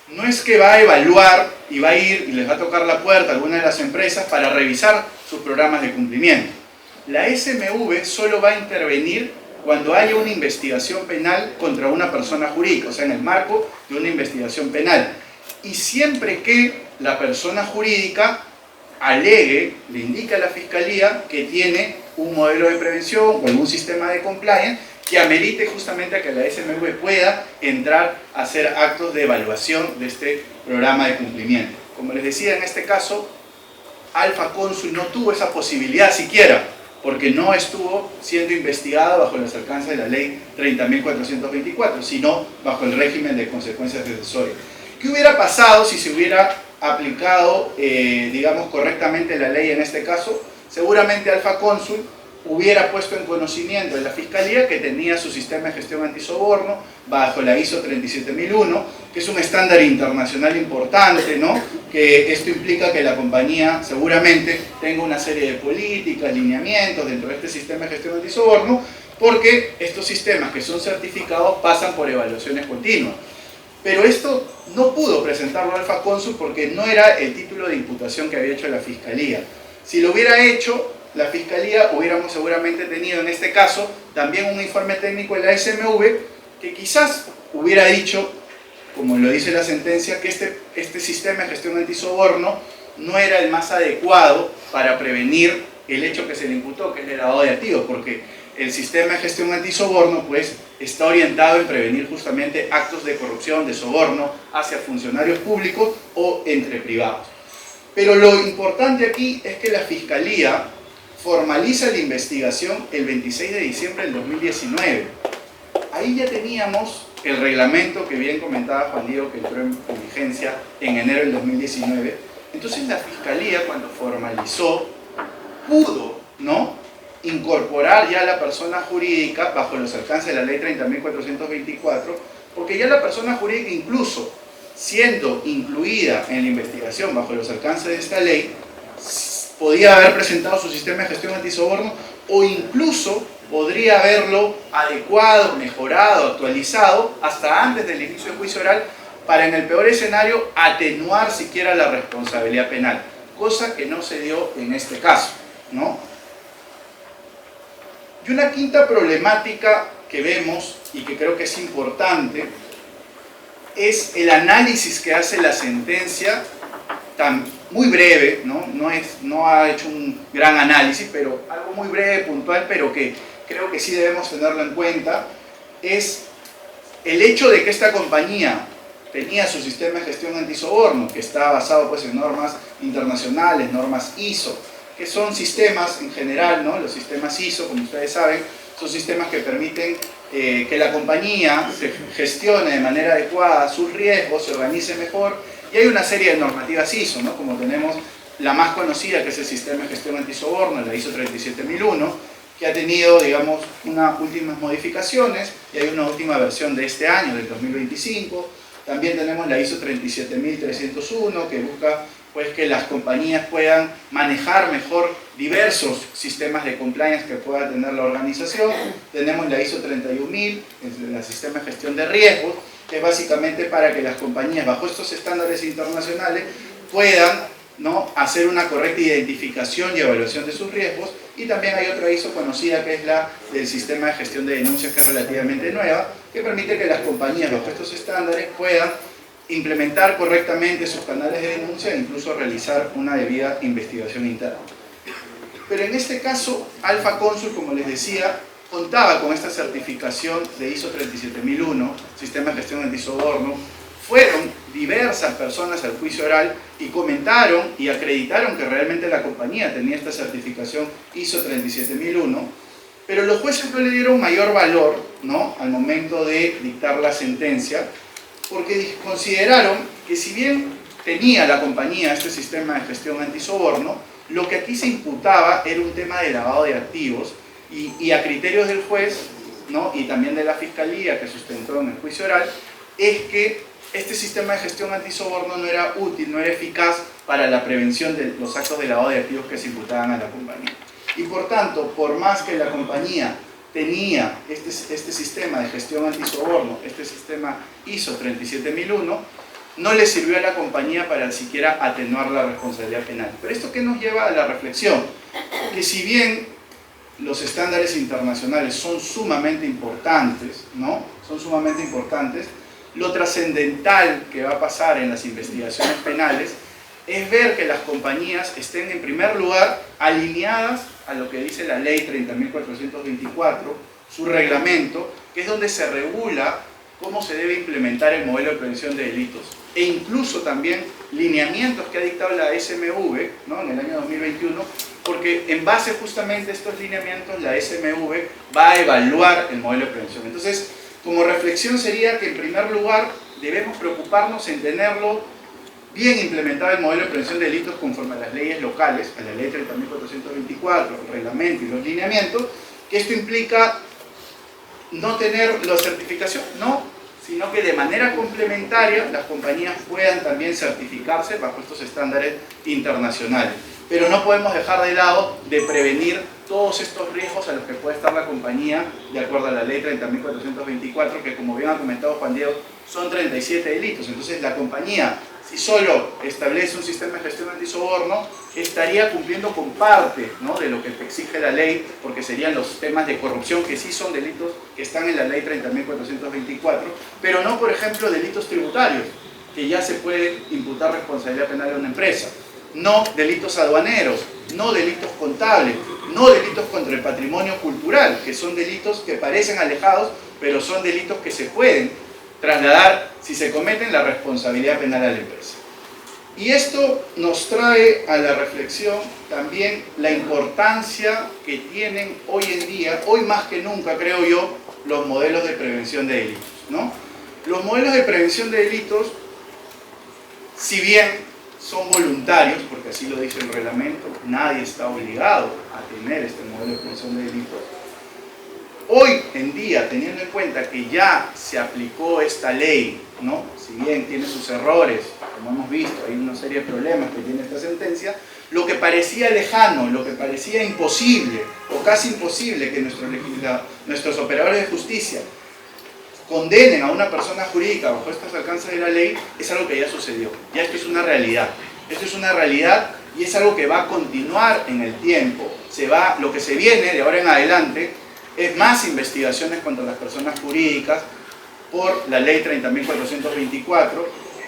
no es que va a evaluar y va a ir y les va a tocar la puerta a alguna de las empresas para revisar sus programas de cumplimiento. La SMV solo va a intervenir cuando haya una investigación penal contra una persona jurídica, o sea, en el marco de una investigación penal. Y siempre que la persona jurídica alegue, le indica a la Fiscalía que tiene un modelo de prevención o algún sistema de compliance que amerite justamente a que la SMV pueda entrar a hacer actos de evaluación de este programa de cumplimiento. Como les decía, en este caso, Alfa Cónsul no tuvo esa posibilidad siquiera, porque no estuvo siendo investigado bajo los alcances de la ley 30.424, sino bajo el régimen de consecuencias accesorias. ¿Qué hubiera pasado si se hubiera aplicado, digamos, correctamente la ley en este caso? Seguramente Alfa Cónsul hubiera puesto en conocimiento de la Fiscalía que tenía su sistema de gestión antisoborno bajo la ISO 37001, que es un estándar internacional importante, ¿no? Que esto implica que la compañía seguramente tenga una serie de políticas, lineamientos dentro de este sistema de gestión antisoborno, porque estos sistemas que son certificados pasan por evaluaciones continuas. Pero esto no pudo presentarlo Alfa Cónsul porque no era el título de imputación que había hecho la Fiscalía. Si lo hubiera hecho la Fiscalía, hubiéramos seguramente tenido en este caso también un informe técnico de la SMV que quizás hubiera dicho, como lo dice la sentencia, que este sistema de gestión antisoborno no era el más adecuado para prevenir el hecho que se le imputó, que es el lavado de activos, porque el sistema de gestión antisoborno, pues, está orientado en prevenir justamente actos de corrupción, de soborno hacia funcionarios públicos o entre privados. Pero lo importante aquí es que la Fiscalía formaliza la investigación el 26 de diciembre del 2019. Ahí ya teníamos el reglamento que bien comentaba Juan Diego, que entró en vigencia en enero del 2019. Entonces la Fiscalía, cuando formalizó, pudo, ¿no?, incorporar ya a la persona jurídica bajo los alcances de la ley 30.424, porque ya la persona jurídica, incluso siendo incluida en la investigación bajo los alcances de esta ley, podía haber presentado su sistema de gestión antisoborno o incluso podría haberlo adecuado, mejorado, actualizado hasta antes del inicio del juicio oral para, en el peor escenario, atenuar siquiera la responsabilidad penal, cosa que no se dio en este caso, ¿no? Y una quinta problemática que vemos y que creo que es importante es el análisis que hace la sentencia muy breve, no ha hecho un gran análisis, pero algo muy breve, puntual, pero que creo que sí debemos tenerlo en cuenta, es el hecho de que esta compañía tenía su sistema de gestión antisoborno, que está basado pues, en normas internacionales, normas ISO, que son sistemas en general, ¿no? Los sistemas ISO, como ustedes saben, son sistemas que permiten que la compañía se gestione de manera adecuada sus riesgos, se organice mejor, y hay una serie de normativas ISO, ¿no? Como tenemos la más conocida, que es el sistema de gestión antisoborno, la ISO 37001, que ha tenido, digamos, unas últimas modificaciones, y hay una última versión de este año, del 2025. También tenemos la ISO 37301, que busca pues, que las compañías puedan manejar mejor diversos sistemas de compliance que pueda tener la organización. Tenemos la ISO 31000, el sistema de gestión de riesgos, que es básicamente para que las compañías, bajo estos estándares internacionales, puedan, ¿no?, hacer una correcta identificación y evaluación de sus riesgos. Y también hay otra ISO conocida que es la del sistema de gestión de denuncias, que es relativamente nueva, que permite que las compañías bajo estos estándares puedan implementar correctamente sus canales de denuncia e incluso realizar una debida investigación interna. Pero en este caso, Alfa Consul, como les decía, contaba con esta certificación de ISO 37001, Sistema de Gestión Antisoborno. Fueron diversas personas al juicio oral y comentaron y acreditaron que realmente la compañía tenía esta certificación ISO 37001, pero los jueces no le dieron mayor valor, ¿no?, al momento de dictar la sentencia, porque consideraron que si bien tenía la compañía este sistema de gestión antisoborno, lo que aquí se imputaba era un tema de lavado de activos y a criterios del juez, ¿no?, y también de la fiscalía que sustentó en el juicio oral, es que este sistema de gestión antisoborno no era útil, no era eficaz para la prevención de los actos de lavado de activos que se imputaban a la compañía. Y por tanto, por más que la compañía tenía este sistema de gestión antisoborno, este sistema ISO 37001, no le sirvió a la compañía para siquiera atenuar la responsabilidad penal. Pero esto que nos lleva a la reflexión, que si bien los estándares internacionales son sumamente importantes, ¿no?, son sumamente importantes, lo trascendental que va a pasar en las investigaciones penales es ver que las compañías estén en primer lugar alineadas a lo que dice la ley 30.424, su reglamento, que es donde se regula cómo se debe implementar el modelo de prevención de delitos, e incluso también lineamientos que ha dictado la SMV, ¿no?, en el año 2021, porque en base justamente a estos lineamientos la SMV va a evaluar el modelo de prevención. Entonces, como reflexión sería que en primer lugar debemos preocuparnos en tenerlo bien implementado el modelo de prevención de delitos conforme a las leyes locales, a la ley 30.424, el reglamento y los lineamientos, que esto implica no tener la certificación, no, sino que de manera complementaria las compañías puedan también certificarse bajo estos estándares internacionales. Pero no podemos dejar de lado de prevenir todos estos riesgos a los que puede estar la compañía de acuerdo a la ley 30.424, que como bien ha comentado Juan Diego, son 37 delitos. Entonces la compañía, si solo establece un sistema de gestión antisoborno, estaría cumpliendo con parte, ¿no?, de lo que exige la ley, porque serían los temas de corrupción, que sí son delitos que están en la ley 30.424, pero no, por ejemplo, delitos tributarios, que ya se puede imputar responsabilidad penal a una empresa. No delitos aduaneros, no delitos contables, no delitos contra el patrimonio cultural, que son delitos que parecen alejados, pero son delitos que se pueden trasladar, si se cometen, la responsabilidad penal a la empresa. Y esto nos trae a la reflexión también la importancia que tienen hoy en día, hoy más que nunca creo yo, los modelos de prevención de delitos, ¿no? Los modelos de prevención de delitos, si bien son voluntarios, porque así lo dice el reglamento, nadie está obligado a tener este modelo de prevención de delitos. Hoy en día, teniendo en cuenta que ya se aplicó esta ley, ¿no?, si bien tiene sus errores, como hemos visto, hay una serie de problemas que tiene esta sentencia, lo que parecía lejano, lo que parecía imposible o casi imposible que nuestros operadores de justicia condenen a una persona jurídica bajo estos alcances de la ley, es algo que ya sucedió. Ya esto es una realidad. Esto es una realidad y es algo que va a continuar en el tiempo. Lo que se viene de ahora en adelante es más investigaciones contra las personas jurídicas por la ley 30.424,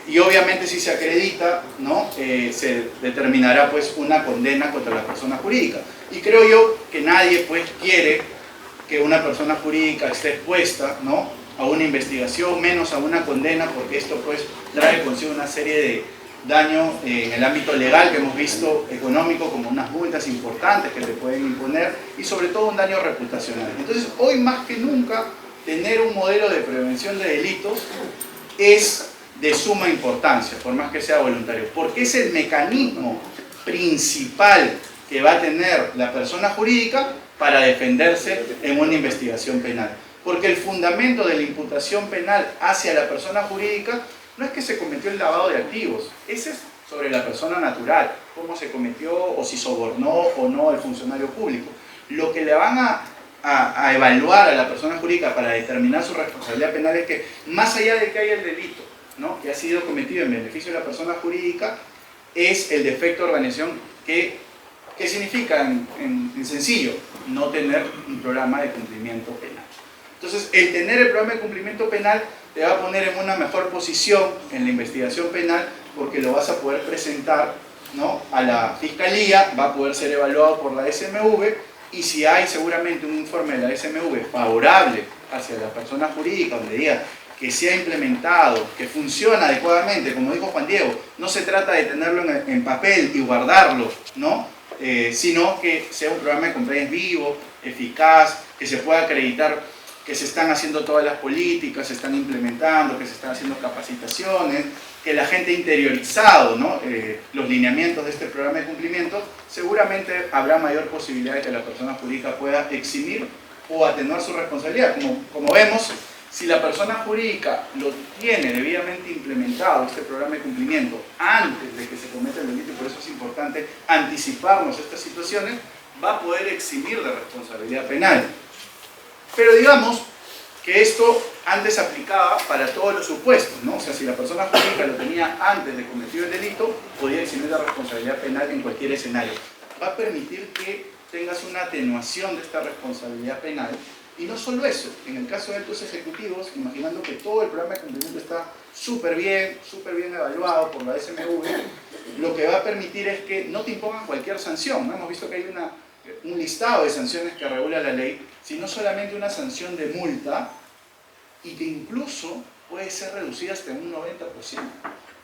y obviamente si se acredita, ¿no? Se determinará pues una condena contra la persona jurídica. Y creo yo que nadie pues quiere que una persona jurídica esté expuesta, ¿no?, a una investigación, menos a una condena, porque esto pues trae consigo una serie de daños en el ámbito legal que hemos visto, económico, como unas multas importantes que te pueden imponer, y sobre todo un daño reputacional. Entonces, hoy más que nunca, tener un modelo de prevención de delitos es de suma importancia, por más que sea voluntario, porque es el mecanismo principal que va a tener la persona jurídica para defenderse en una investigación penal. Porque el fundamento de la imputación penal hacia la persona jurídica no es que se cometió el lavado de activos, ese es sobre la persona natural, cómo se cometió o si sobornó o no el funcionario público. Lo que le van a evaluar a la persona jurídica para determinar su responsabilidad penal es que, más allá de que haya el delito, ¿no?, que ha sido cometido en beneficio de la persona jurídica, es el defecto de organización que significa, en sencillo, no tener un programa de cumplimiento penal. Entonces, el tener el programa de cumplimiento penal te va a poner en una mejor posición en la investigación penal, porque lo vas a poder presentar, ¿no?, a la Fiscalía, va a poder ser evaluado por la SMV, y si hay seguramente un informe de la SMV favorable hacia la persona jurídica, donde diga que se ha implementado, que funciona adecuadamente, como dijo Juan Diego, no se trata de tenerlo en papel y guardarlo, ¿no?, sino que sea un programa de compliance vivo, eficaz, que se pueda acreditar que se están haciendo todas las políticas, se están implementando, que se están haciendo capacitaciones, que la gente ha interiorizado, ¿no?, los lineamientos de este programa de cumplimiento, seguramente habrá mayor posibilidad de que la persona jurídica pueda eximir o atenuar su responsabilidad. Como vemos, si la persona jurídica lo tiene debidamente implementado, este programa de cumplimiento, antes de que se cometa el delito, y por eso es importante anticiparnos a estas situaciones, va a poder eximir de responsabilidad penal. Pero digamos que esto antes aplicaba para todos los supuestos, ¿no? O sea, si la persona jurídica lo tenía antes de cometido el delito, podía eximir de responsabilidad penal en cualquier escenario. Va a permitir que tengas una atenuación de esta responsabilidad penal. Y no solo eso, en el caso de actos ejecutivos, imaginando que todo el programa de cumplimiento está súper bien evaluado por la SMV, lo que va a permitir es que no te impongan cualquier sanción, ¿no? Hemos visto que hay un listado de sanciones que regula la ley, sino solamente una sanción de multa, y que incluso puede ser reducida hasta un 90%.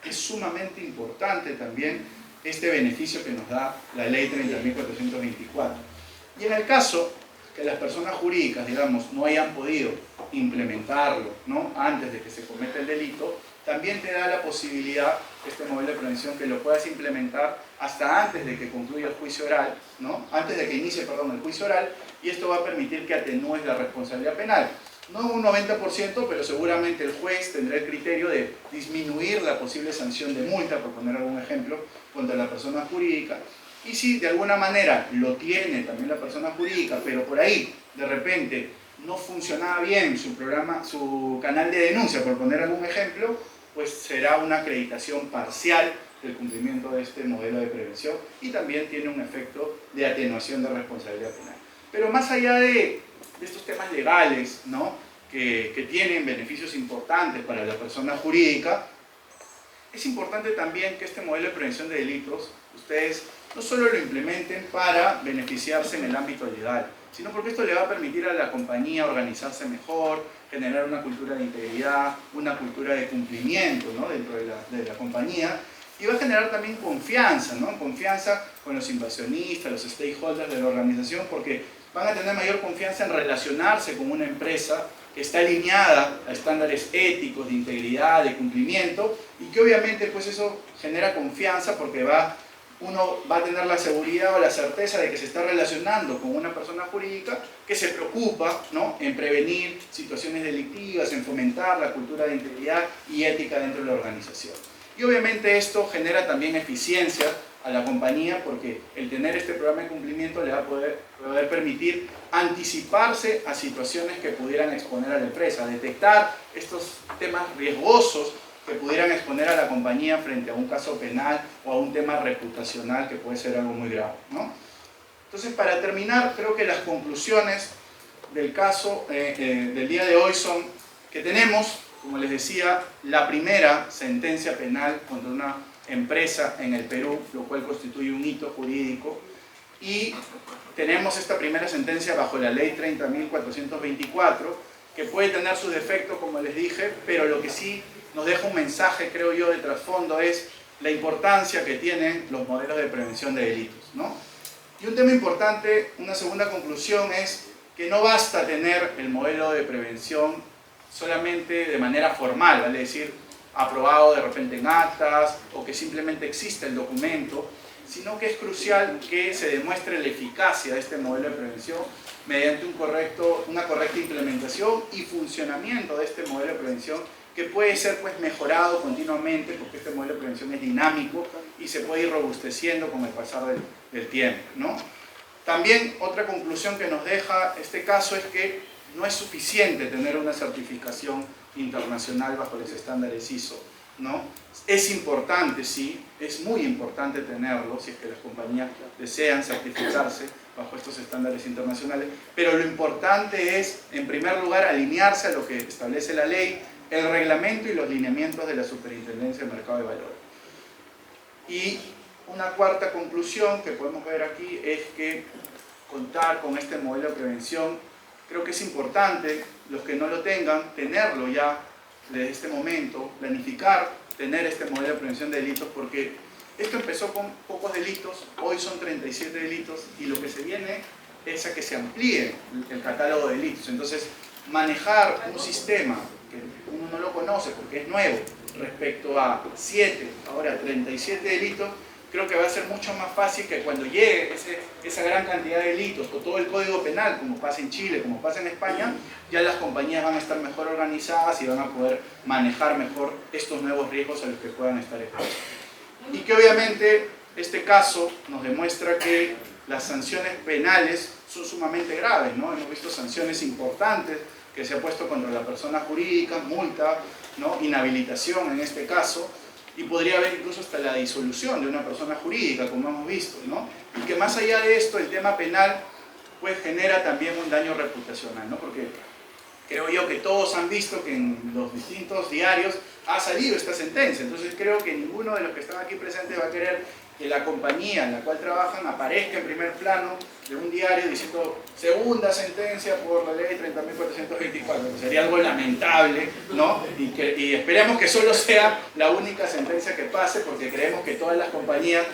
Es sumamente importante también este beneficio que nos da la ley 30.424. Y en el caso que las personas jurídicas, digamos, no hayan podido implementarlo, ¿no?, antes de que se cometa el delito, también te da la posibilidad, este modelo de prevención, que lo puedas implementar hasta antes de que concluya el juicio oral, ¿no?, antes de que inicie, perdón, el juicio oral, y esto va a permitir que atenúes la responsabilidad penal. No un 90%, pero seguramente el juez tendrá el criterio de disminuir la posible sanción de multa, por poner algún ejemplo, contra la persona jurídica. Y si de alguna manera lo tiene también la persona jurídica, pero por ahí de repente no funcionaba bien su canal de denuncia, por poner algún ejemplo, pues será una acreditación parcial del cumplimiento de este modelo de prevención, y también tiene un efecto de atenuación de responsabilidad penal. Pero más allá de estos temas legales, ¿no?, que tienen beneficios importantes para la persona jurídica, es importante también que este modelo de prevención de delitos, ustedes no solo lo implementen para beneficiarse en el ámbito legal, sino porque esto le va a permitir a la compañía organizarse mejor, generar una cultura de integridad, una cultura de cumplimiento, ¿no?, dentro de la compañía, y va a generar también confianza, ¿no?, confianza con los inversionistas, los stakeholders de la organización, porque van a tener mayor confianza en relacionarse con una empresa que está alineada a estándares éticos, de integridad, de cumplimiento, y que obviamente pues eso genera confianza, porque uno va a tener la seguridad o la certeza de que se está relacionando con una persona jurídica que se preocupa, ¿no?, en prevenir situaciones delictivas, en fomentar la cultura de integridad y ética dentro de la organización. Y obviamente esto genera también eficiencia a la compañía, porque el tener este programa de cumplimiento le va a poder permitir anticiparse a situaciones que pudieran exponer a la empresa, detectar estos temas riesgosos que pudieran exponer a la compañía frente a un caso penal o a un tema reputacional que puede ser algo muy grave, ¿no? Entonces, para terminar, creo que las conclusiones del caso del día de hoy son que tenemos como les decía, la primera sentencia penal contra una empresa en el Perú, lo cual constituye un hito jurídico. Y tenemos esta primera sentencia bajo la ley 30.424, que puede tener sus defectos, como les dije, pero lo que sí nos deja un mensaje, creo yo, de trasfondo es la importancia que tienen los modelos de prevención de delitos, ¿no? Y un tema importante, una segunda conclusión, es que no basta tener el modelo de prevención solamente de manera formal, ¿vale? Es decir, aprobado de repente en actas o que simplemente exista el documento, sino que es crucial que se demuestre la eficacia de este modelo de prevención mediante una correcta implementación y funcionamiento de este modelo de prevención, que puede ser pues mejorado continuamente, porque este modelo de prevención es dinámico y se puede ir robusteciendo con el pasar del tiempo, ¿no? También otra conclusión que nos deja este caso es que no es suficiente tener una certificación internacional bajo los estándares ISO, ¿no? Es importante, sí, es muy importante tenerlo si es que las compañías desean certificarse bajo estos estándares internacionales, pero lo importante es, en primer lugar, alinearse a lo que establece la ley, el reglamento y los lineamientos de la Superintendencia del Mercado de Valores. Y una cuarta conclusión que podemos ver aquí es que contar con este modelo de prevención, creo que es importante, los que no lo tengan, tenerlo ya desde este momento, planificar, tener este modelo de prevención de delitos, porque esto empezó con pocos delitos, hoy son 37 delitos, y lo que se viene es a que se amplíe el catálogo de delitos. Entonces, manejar un sistema que uno no lo conoce porque es nuevo, respecto a 7, ahora 37 delitos, creo que va a ser mucho más fácil que cuando llegue esa gran cantidad de delitos, con todo el código penal, como pasa en Chile, como pasa en España, ya las compañías van a estar mejor organizadas y van a poder manejar mejor estos nuevos riesgos a los que puedan estar expuestos. Y que obviamente este caso nos demuestra que las sanciones penales son sumamente graves, ¿no? Hemos visto sanciones importantes que se ha puesto contra la persona jurídica, multa, ¿no? Inhabilitación en este caso, y podría haber incluso hasta la disolución de una persona jurídica, como hemos visto, ¿no? Y que más allá de esto, el tema penal pues genera también un daño reputacional, ¿no? Porque creo yo que todos han visto que en los distintos diarios ha salido esta sentencia, entonces creo que ninguno de los que están aquí presentes va a querer que la compañía en la cual trabajan aparezca en primer plano de un diario diciendo segunda sentencia por la ley 30.424, que sería algo lamentable, ¿no? Y esperemos que solo sea la única sentencia que pase, porque creemos que todas las compañías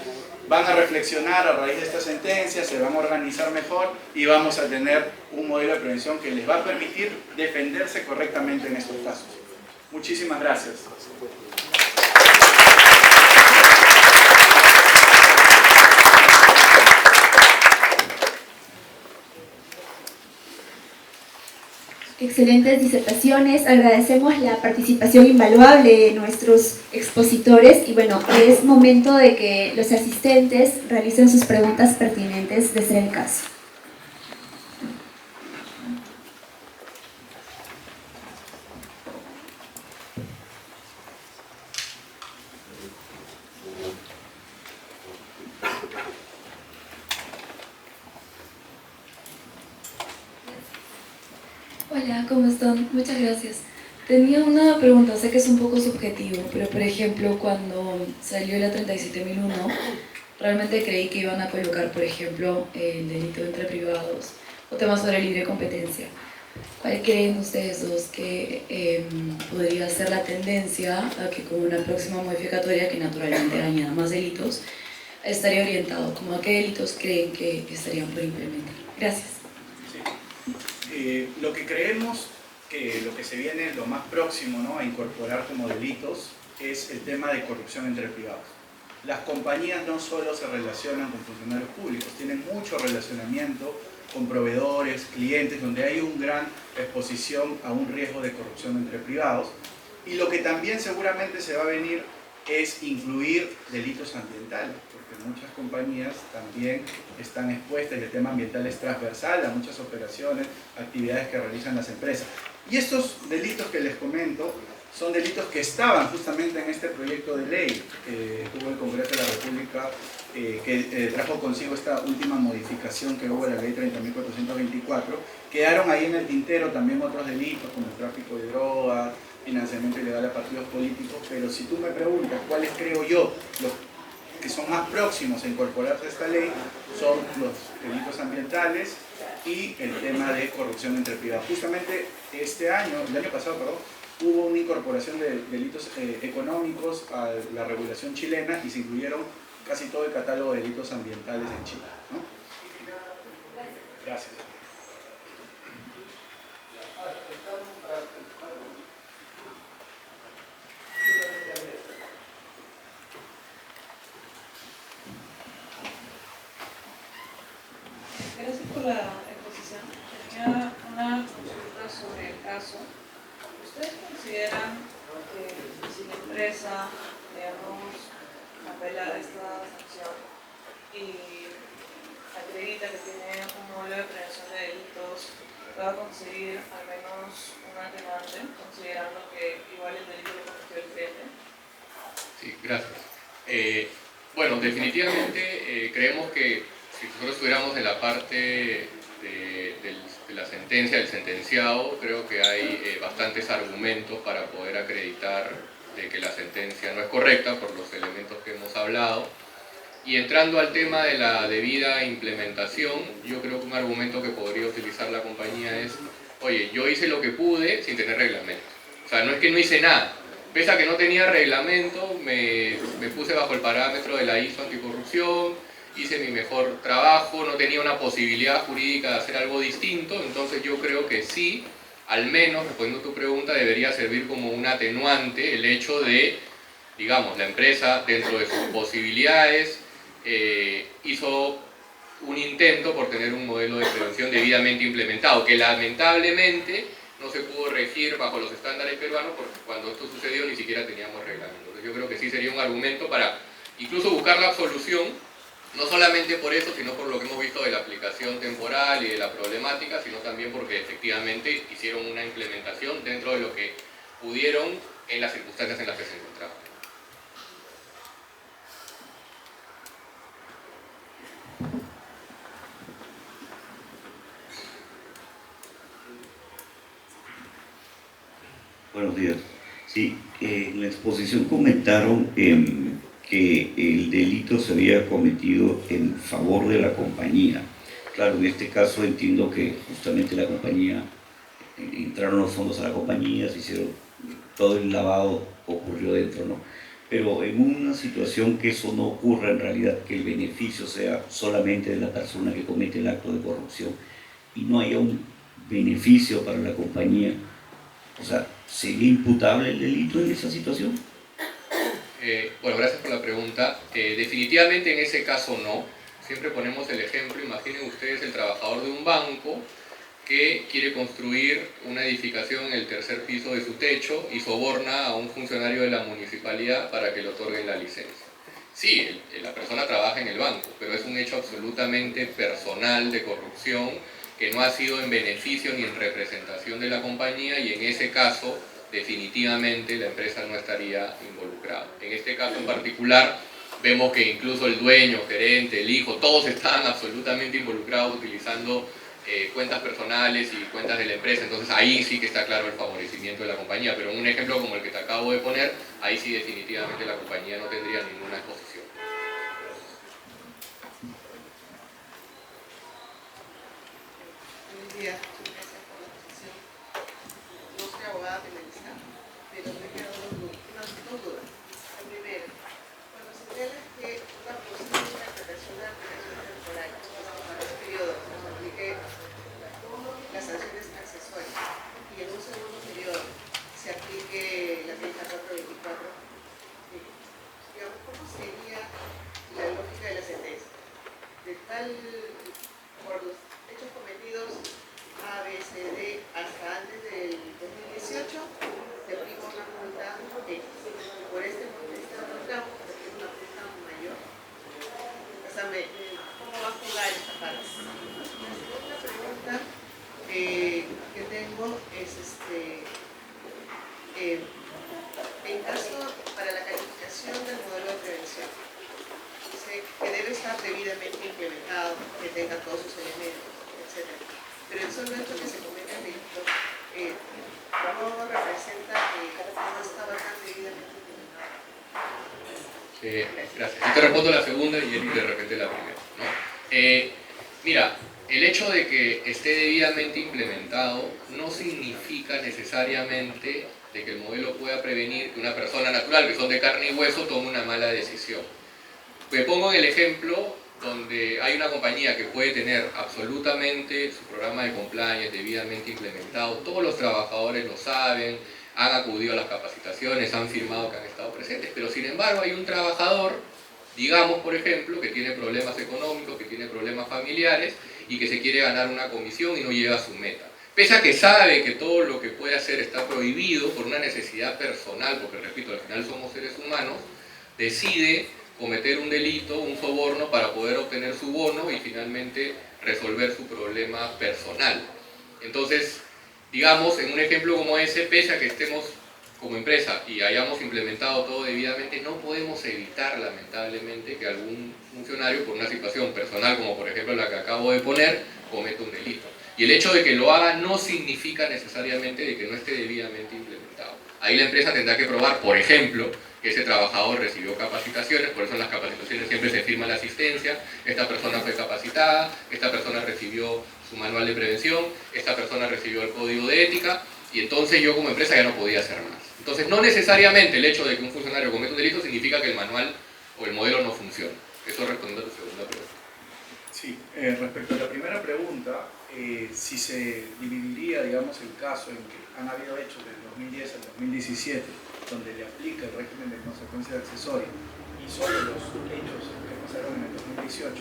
van a reflexionar a raíz de esta sentencia, se van a organizar mejor y vamos a tener un modelo de prevención que les va a permitir defenderse correctamente en estos casos. Muchísimas gracias.
Excelentes disertaciones, agradecemos la participación invaluable de nuestros expositores y bueno, es momento de que los asistentes realicen sus preguntas pertinentes de ser el caso.
Hola, ¿cómo están? Muchas gracias. Tenía una pregunta, sé que es un poco subjetivo, pero por ejemplo, cuando salió la 37.001, realmente creí que iban a colocar, por ejemplo, el delito entre privados o temas sobre libre competencia. ¿Cuál creen ustedes dos que podría ser la tendencia a que con una próxima modificatoria, que naturalmente añada más delitos, estaría orientado? ¿Cómo a qué delitos creen que estarían por implementar? Gracias.
Lo que creemos que lo que se viene lo más próximo, ¿no?, a incorporar como delitos es el tema de corrupción entre privados. Las compañías no solo se relacionan con funcionarios públicos, tienen mucho relacionamiento con proveedores, clientes, donde hay una gran exposición a un riesgo de corrupción entre privados. Y lo que también seguramente se va a venir es incluir delitos ambientales, porque muchas compañías también están expuestas y el tema ambiental es transversal a muchas operaciones, actividades que realizan las empresas. Y estos delitos que les comento son delitos que estaban justamente en este proyecto de ley que tuvo el Congreso de la República, que trajo consigo esta última modificación que hubo de la ley 30.424. Quedaron ahí en el tintero también otros delitos como el tráfico de drogas, financiamiento ilegal a partidos políticos, pero si tú me preguntas cuáles creo yo los que son más próximos a incorporarse a esta ley, son los delitos ambientales y el tema de corrupción entre privados. Justamente el año pasado, perdón, hubo una incorporación de delitos económicos a la regulación chilena y se incluyeron casi todo el catálogo de delitos ambientales en Chile, ¿no? Gracias.
Gracias por la exposición. Tenía una consulta sobre el caso. ¿Ustedes consideran que si la empresa, digamos, apela a esta sanción y acredita que tiene un modelo de prevención de delitos, pueda conseguir al menos un atenuante, considerando que igual el delito lo cometió el cliente?
Sí, gracias. Bueno, definitivamente creemos que si nosotros estuviéramos en la parte de la sentencia, del sentenciado, creo que hay bastantes argumentos para poder acreditar de que la sentencia no es correcta por los elementos que hemos hablado. Y entrando al tema de la debida implementación, yo creo que un argumento que podría utilizar la compañía es: oye, yo hice lo que pude sin tener reglamento. O sea, no es que no hice nada. Pese a que no tenía reglamento, me puse bajo el parámetro de la ISO anticorrupción, hice mi mejor trabajo, no tenía una posibilidad jurídica de hacer algo distinto. Entonces yo creo que sí, al menos, respondiendo a tu pregunta, debería servir como un atenuante el hecho de, digamos, la empresa, dentro de sus posibilidades, hizo un intento por tener un modelo de prevención debidamente implementado, que lamentablemente no se pudo regir bajo los estándares peruanos, porque cuando esto sucedió ni siquiera teníamos reglamento. Entonces yo creo que sí sería un argumento para incluso buscar la absolución, no solamente por eso, sino por lo que hemos visto de la aplicación temporal y de la problemática, sino también porque efectivamente hicieron una implementación dentro de lo que pudieron en las circunstancias en las que se encontraban.
Buenos días. Sí, en la exposición comentaron que el delito se había cometido en favor de la compañía. Claro, en este caso entiendo que justamente la compañía, entraron los fondos a la compañía, se hicieron, todo el lavado ocurrió dentro, ¿no? Pero en una situación que eso no ocurra en realidad, que el beneficio sea solamente de la persona que comete el acto de corrupción y no haya un beneficio para la compañía, o sea, ¿sería imputable el delito en esa situación?
Bueno, gracias por la pregunta. Definitivamente en ese caso no. Siempre ponemos el ejemplo: imaginen ustedes el trabajador de un banco que quiere construir una edificación en el tercer piso de su techo y soborna a un funcionario de la municipalidad para que le otorguen la licencia. Sí, la persona trabaja en el banco, pero es un hecho absolutamente personal de corrupción que no ha sido en beneficio ni en representación de la compañía, y en ese caso definitivamente la empresa no estaría involucrada. En este caso en particular vemos que incluso el dueño, gerente, el hijo, todos estaban absolutamente involucrados utilizando cuentas personales y cuentas de la empresa. Entonces ahí sí que está claro el favorecimiento de la compañía, pero en un ejemplo como el que te acabo de poner, ahí sí definitivamente la compañía no tendría ninguna exposición.
Buenos días, muchas gracias por la exposición. No soy abogada penalista, pero me quedan unas dos dudas. La primera, cuando señalas que una posible interpretación de la aplicación temporal para un periodo se aplique las sanciones accesorias y en un segundo periodo se aplique la 3424, digamos, ¿cómo sería la lógica de la sentencia? De tal, por los hechos cometidos A, B, C, D, hasta antes del 2018, se aplica una multa X. Por este otro tramo, se aplica una multa mayor. O sea, ¿cómo va a jugar esta parte? La segunda pregunta que tengo es, en caso para la calificación del modelo de prevención, sé que debe estar debidamente implementado, que tenga todos sus elementos, etc. Pero en solo esto que se comete el delito, no representa que no estaba tan debidamente implementado.
Gracias. Yo te respondo la segunda y Eric de repente la primera, ¿no? Mira, el hecho de que esté debidamente implementado no significa necesariamente de que el modelo pueda prevenir que una persona natural, que son de carne y hueso, tome una mala decisión. Me pongo en el ejemplo donde hay una compañía que puede tener absolutamente su programa de compliance debidamente implementado, todos los trabajadores lo saben, han acudido a las capacitaciones, han firmado que han estado presentes, pero sin embargo hay un trabajador, digamos por ejemplo, que tiene problemas económicos, que tiene problemas familiares y que se quiere ganar una comisión y no llega a su meta. Pese a que sabe que todo lo que puede hacer está prohibido por una necesidad personal, porque repito, al final somos seres humanos, decide cometer un delito, un soborno para poder obtener su bono y finalmente resolver su problema personal. Entonces, digamos, en un ejemplo como ese, pese a que estemos como empresa y hayamos implementado todo debidamente, no podemos evitar, lamentablemente, que algún funcionario, por una situación personal, como por ejemplo la que acabo de poner, cometa un delito. Y el hecho de que lo haga no significa necesariamente de que no esté debidamente implementado. Ahí la empresa tendrá que probar, por ejemplo, que ese trabajador recibió capacitaciones, por eso en las capacitaciones siempre se firma la asistencia, esta persona fue capacitada, esta persona recibió su manual de prevención, esta persona recibió el código de ética, y entonces yo como empresa ya no podía hacer más. Entonces no necesariamente el hecho de que un funcionario cometa un delito significa que el manual o el modelo no funcione. Eso respondiendo a tu segunda pregunta.
Sí, respecto a la primera pregunta, si se dividiría, digamos, el caso en que han habido hechos del 2010 al 2017, donde le aplica el régimen de consecuencia accesoria, y solo los hechos que pasaron en el 2018,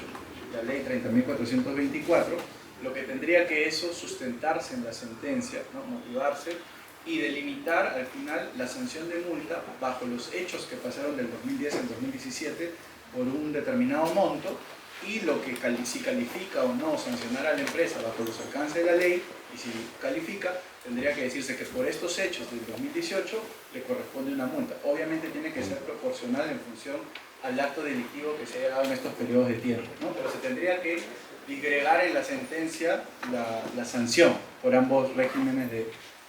la ley 30.424, lo que tendría que eso sustentarse en la sentencia, ¿no? Motivarse y delimitar al final la sanción de multa bajo los hechos que pasaron del 2010 al 2017 por un determinado monto, y lo que si califica o no sancionar a la empresa bajo los alcances de la ley, y si califica, tendría que decirse que por estos hechos del 2018 le corresponde una multa. Obviamente tiene que ser proporcional en función al acto delictivo que se haya dado en estos periodos de tiempo, ¿no? Pero se tendría que disgregar en la sentencia la sanción por ambos regímenes de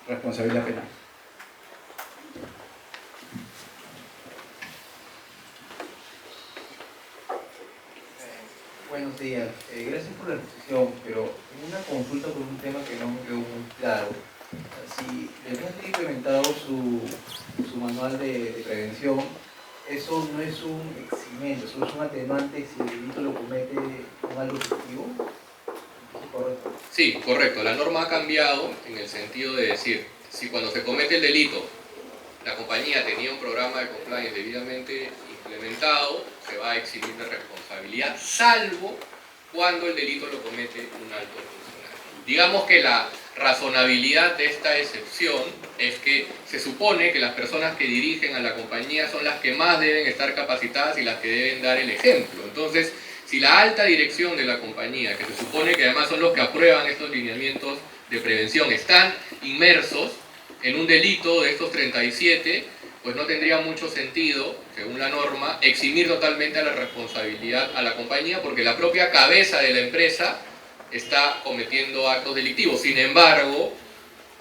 responsabilidad penal.
Buenos días, gracias por la exposición, pero en una consulta por un tema que no me quedó muy claro. Si la empresa tiene implementado su manual de prevención, eso no es un eximento, eso es un atenuante si el delito lo comete un alto objetivo. ¿Correcto?
Sí, correcto. La norma ha cambiado en el sentido de decir, si cuando se comete el delito, la compañía tenía un programa de compliance debidamente implementado, se va a eximir de responsabilidad, salvo cuando el delito lo comete un alto funcionario. Digamos que la razonabilidad de esta excepción es que se supone que las personas que dirigen a la compañía son las que más deben estar capacitadas y las que deben dar el ejemplo. Entonces, si la alta dirección de la compañía, que se supone que además son los que aprueban estos lineamientos de prevención, están inmersos en un delito de estos 37, pues no tendría mucho sentido, según la norma, eximir totalmente a la responsabilidad a la compañía, porque la propia cabeza de la empresa está cometiendo actos delictivos. Sin embargo,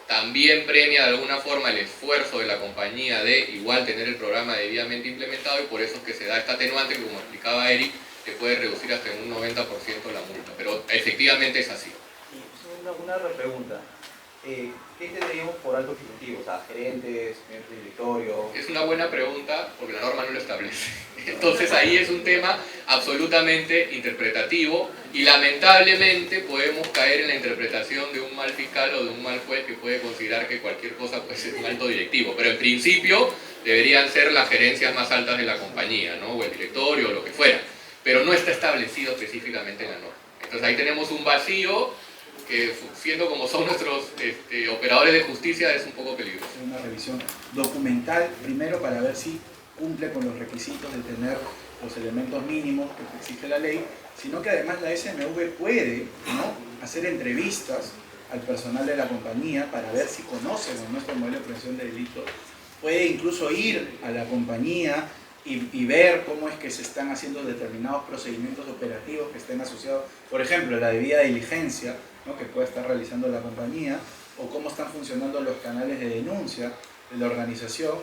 también premia de alguna forma el esfuerzo de la compañía de igual tener el programa debidamente implementado, y por eso es que se da esta atenuante que, como explicaba Eric, que puede reducir hasta en un 90% la multa. Pero efectivamente es así.
Y una pregunta. ¿Qué tendríamos por alto ejecutivo? O sea, gerentes, miembros de directorio.
Es una buena pregunta porque la norma no lo establece. Entonces ahí es un tema absolutamente interpretativo y lamentablemente podemos caer en la interpretación de un mal fiscal o de un mal juez que puede considerar que cualquier cosa puede ser un alto directivo. Pero en principio deberían ser las gerencias más altas de la compañía, ¿no? O el directorio o lo que fuera. Pero no está establecido específicamente en la norma. Entonces ahí tenemos un vacío que, siendo como son nuestros operadores de justicia, es un poco peligroso.
Una revisión documental, primero para ver si cumple con los requisitos de tener los elementos mínimos que exige la ley, sino que además la SMV puede, ¿no?, hacer entrevistas al personal de la compañía para ver si conocen nuestro modelo de prevención de delitos, puede incluso ir a la compañía y ver cómo es que se están haciendo determinados procedimientos operativos que estén asociados, por ejemplo, la debida diligencia, ¿no?, que pueda estar realizando la compañía, o cómo están funcionando los canales de denuncia de la organización.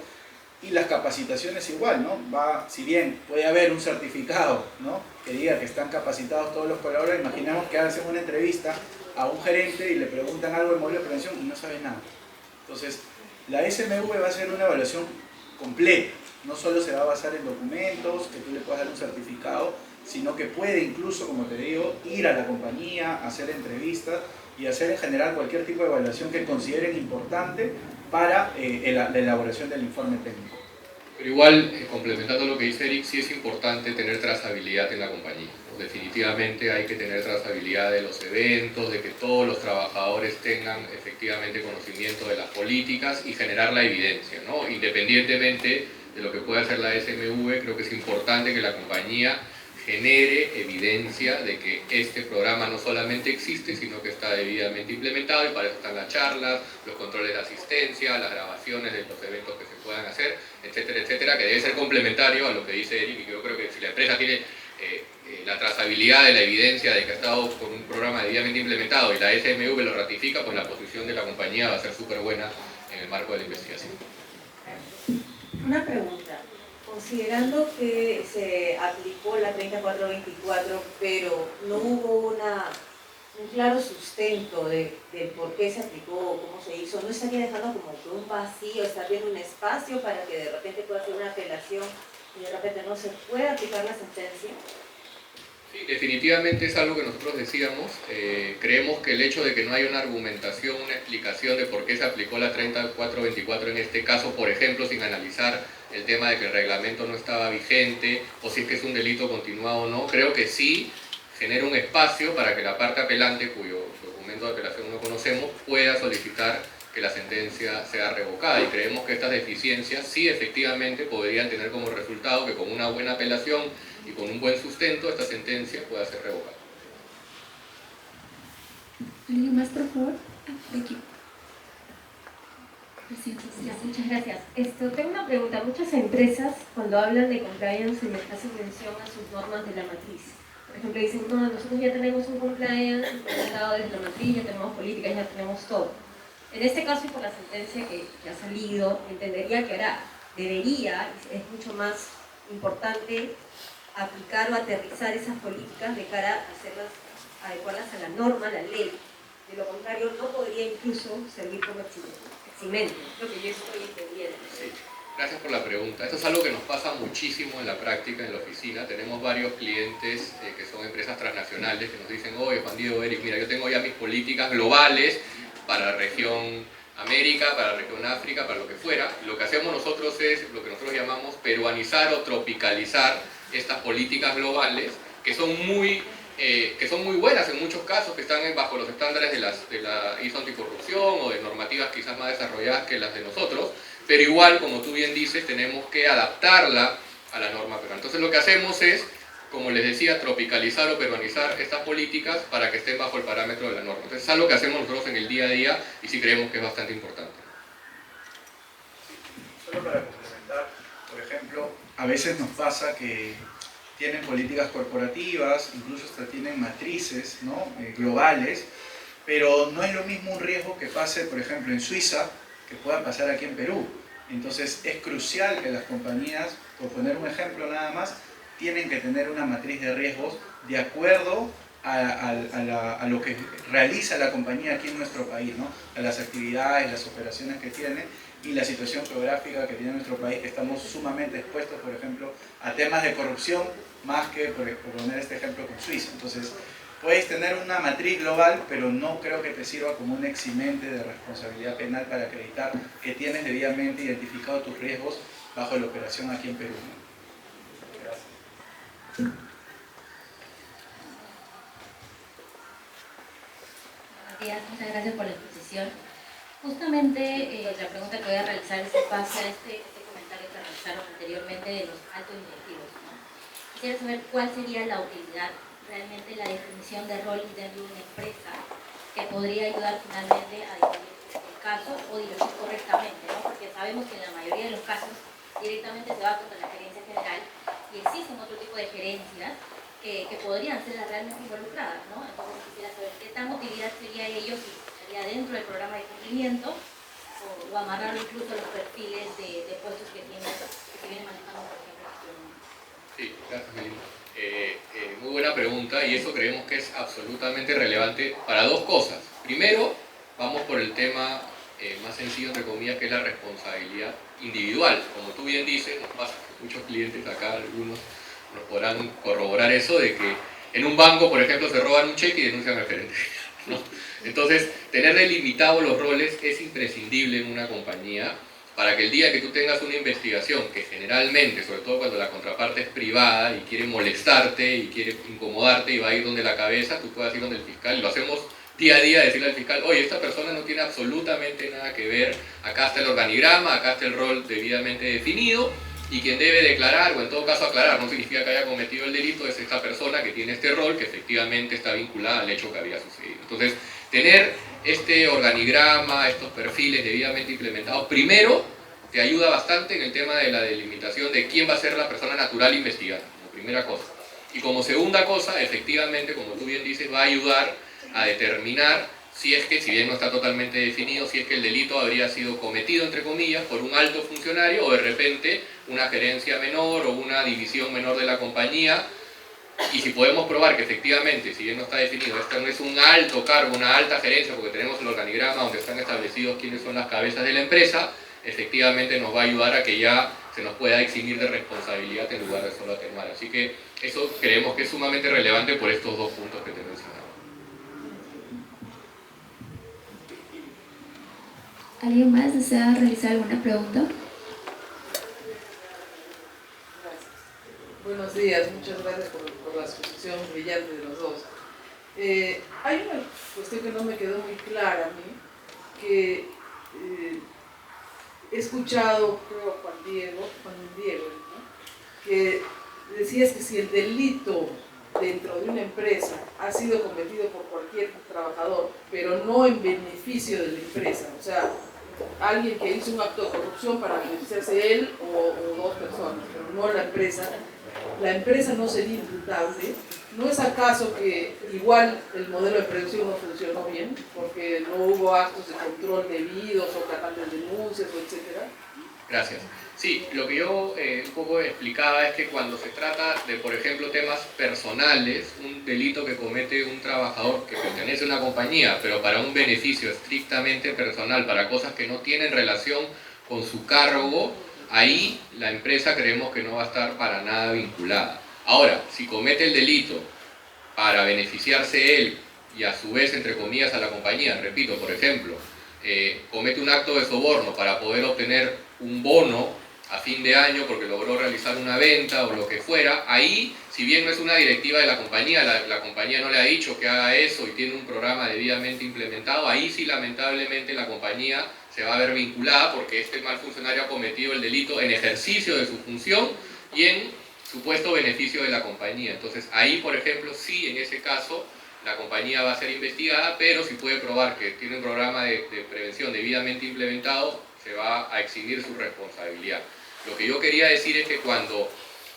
Y las capacitaciones igual, ¿no? Si bien puede haber un certificado, ¿no?, que diga que están capacitados todos los colaboradores, imaginemos que hacen una entrevista a un gerente y le preguntan algo de modelo de prevención y no sabe nada. Entonces, la SMV va a hacer una evaluación completa. No solo se va a basar en documentos, que tú le puedas dar un certificado, sino que puede incluso, como te digo, ir a la compañía, hacer entrevistas y hacer en general cualquier tipo de evaluación que consideren importante para la elaboración del informe técnico.
Pero igual, complementando lo que dice Eric, sí es importante tener trazabilidad en la compañía. Definitivamente hay que tener trazabilidad de los eventos, de que todos los trabajadores tengan efectivamente conocimiento de las políticas y generar la evidencia, ¿no? Independientemente de lo que pueda hacer la SMV, creo que es importante que la compañía genere evidencia de que este programa no solamente existe, sino que está debidamente implementado, y para eso están las charlas, los controles de asistencia, las grabaciones de los eventos que se puedan hacer, etcétera, etcétera, que debe ser complementario a lo que dice Eric, y yo creo que si la empresa tiene la trazabilidad de la evidencia de que ha estado con un programa debidamente implementado y la SMV lo ratifica, pues la posición de la compañía va a ser súper buena en el marco de la investigación.
Una pregunta. Considerando que se aplicó la 3424, pero no hubo un claro sustento de por qué se aplicó, cómo se hizo, ¿no estaría dejando como que un vacío, está viendo un espacio para que de repente pueda hacer una apelación y de repente no se pueda aplicar la sentencia?
Sí, definitivamente es algo que nosotros decíamos. Creemos que el hecho de que no haya una argumentación, una explicación de por qué se aplicó la 3424 en este caso, por ejemplo, sin analizar el tema de que el reglamento no estaba vigente o si es que es un delito continuado o no, creo que sí genera un espacio para que la parte apelante, cuyo documento de apelación no conocemos, pueda solicitar que la sentencia sea revocada, y creemos que estas deficiencias sí efectivamente podrían tener como resultado que con una buena apelación y con un buen sustento esta sentencia pueda ser revocada.
¿Alguien más, por favor? De aquí.
Muchas gracias. Tengo una pregunta. Muchas empresas, cuando hablan de compliance, les hacen mención a sus normas de la matriz. Por ejemplo, dicen, no, nosotros ya tenemos un compliance implementado desde la matriz, ya tenemos políticas, ya tenemos todo. En este caso, y por la sentencia que ha salido, entendería que ahora debería, es mucho más importante aplicar o aterrizar esas políticas de cara a hacerlas, adecuarlas a la norma, a la ley. De lo contrario, no podría incluso servir como eximente, lo que yo estoy entendiendo.
Sí. Gracias por la pregunta. Esto es algo que nos pasa muchísimo en la práctica, en la oficina. Tenemos varios clientes que son empresas transnacionales que nos dicen, oye, Juan Diego, Eric, mira, yo tengo ya mis políticas globales para la región América, para la región África, para lo que fuera. Lo que hacemos nosotros es lo que nosotros llamamos peruanizar o tropicalizar estas políticas globales, que son muy buenas en muchos casos, que están bajo los estándares de la ISO anticorrupción o de normativas quizás más desarrolladas que las de nosotros, pero igual, como tú bien dices, tenemos que adaptarla a la norma peruana. Entonces lo que hacemos es, como les decía, tropicalizar o peruanizar estas políticas para que estén bajo el parámetro de la norma. Entonces es algo que hacemos nosotros en el día a día y sí creemos que es bastante importante.
Solo para complementar, por ejemplo, a veces nos pasa que tienen políticas corporativas, incluso hasta tienen matrices, ¿no?, globales, pero no es lo mismo un riesgo que pase, por ejemplo, en Suiza, que pueda pasar aquí en Perú. Entonces es crucial que las compañías, por poner un ejemplo nada más, tienen que tener una matriz de riesgos de acuerdo a lo que realiza la compañía aquí en nuestro país, ¿no?, a las actividades, las operaciones que tiene y la situación geográfica que tiene nuestro país, que estamos sumamente expuestos, por ejemplo, a temas de corrupción, más que, por poner este ejemplo, con Suiza. Entonces, puedes tener una matriz global, pero no creo que te sirva como un eximente de responsabilidad penal para acreditar que tienes debidamente identificado tus riesgos bajo la operación aquí en Perú, ¿no? Gracias.
Buenos días, muchas gracias por la exposición. Justamente la pregunta que voy a realizar es en base a este comentario que realizaron anteriormente de los altos directivos, ¿no? Quisiera saber cuál sería la utilidad, realmente la definición de rol dentro de una empresa que podría ayudar finalmente a dirigir el caso o dirigir correctamente, ¿no? Porque sabemos que en la mayoría de los casos directamente se va contra la gerencia general y existen otro tipo de gerencias que podrían ser las realmente involucradas, ¿no? Entonces quisiera saber qué tan utilidad sería ellos y
estaría dentro del programa de cumplimiento o amarrarlo incluso a los perfiles de puestos que se vienen manejando, por ejemplo, actualmente.
Sí, gracias, Melina. Muy buena pregunta, y eso creemos que es absolutamente relevante para dos cosas. Primero, vamos por el tema más sencillo, entre comillas, que es la responsabilidad individual. Como tú bien dices, nos pasa que muchos clientes acá, algunos nos podrán corroborar eso, de que en un banco, por ejemplo, se roban un cheque y denuncian al gerente, ¿no? Entonces, tener delimitados los roles es imprescindible en una compañía para que el día que tú tengas una investigación, que generalmente, sobre todo cuando la contraparte es privada y quiere molestarte y quiere incomodarte y va a ir donde la cabeza, tú puedas ir donde el fiscal, y lo hacemos día a día, decirle al fiscal, oye, esta persona no tiene absolutamente nada que ver, acá está el organigrama, acá está el rol debidamente definido, y quien debe declarar, o en todo caso aclarar, no significa que haya cometido el delito, es esta persona que tiene este rol, que efectivamente está vinculada al hecho que había sucedido. Entonces, tener este organigrama, estos perfiles debidamente implementados, primero, te ayuda bastante en el tema de la delimitación de quién va a ser la persona natural investigada, como primera cosa. Y como segunda cosa, efectivamente, como tú bien dices, va a ayudar a determinar si es que, si bien no está totalmente definido, si es que el delito habría sido cometido, entre comillas, por un alto funcionario o de repente una gerencia menor o una división menor de la compañía. Y si podemos probar que efectivamente, si bien no está definido, esto no es un alto cargo, una alta gerencia, porque tenemos el organigrama donde están establecidos quiénes son las cabezas de la empresa, efectivamente nos va a ayudar a que ya se nos pueda eximir de responsabilidad en lugar de solo atenuar. Así que eso creemos que es sumamente relevante por estos dos puntos que te mencionaba.
¿Alguien más desea realizar alguna pregunta?
Gracias. Buenos días, muchas gracias por la exposición brillante de los dos. Hay una cuestión que no me quedó muy clara a mí, que he escuchado, creo, Juan Diego, ¿no? Que decías que si el delito dentro de una empresa ha sido cometido por cualquier trabajador, pero no en beneficio de la empresa, o sea, alguien que hizo un acto de corrupción para beneficiarse él o dos personas, pero no la empresa no sería imputable. ¿No es acaso que igual el modelo de prevención no funcionó bien porque no hubo actos de control debidos o canales de denuncias o etcétera?
Gracias. Sí, lo que yo un poco explicaba es que cuando se trata de, por ejemplo, temas personales, un delito que comete un trabajador que pertenece a una compañía, pero para un beneficio estrictamente personal, para cosas que no tienen relación con su cargo, ahí la empresa creemos que no va a estar para nada vinculada. Ahora, si comete el delito para beneficiarse él y a su vez, entre comillas, a la compañía, repito, por ejemplo, comete un acto de soborno para poder obtener un bono a fin de año porque logró realizar una venta o lo que fuera, ahí, si bien no es una directiva de la compañía, la compañía no le ha dicho que haga eso y tiene un programa debidamente implementado, ahí sí lamentablemente la compañía se va a ver vinculada porque este mal funcionario ha cometido el delito en ejercicio de su función y en supuesto beneficio de la compañía. Entonces ahí, por ejemplo, sí, en ese caso, la compañía va a ser investigada, pero si puede probar que tiene un programa de prevención debidamente implementado, se va a eximir su responsabilidad. Lo que yo quería decir es que cuando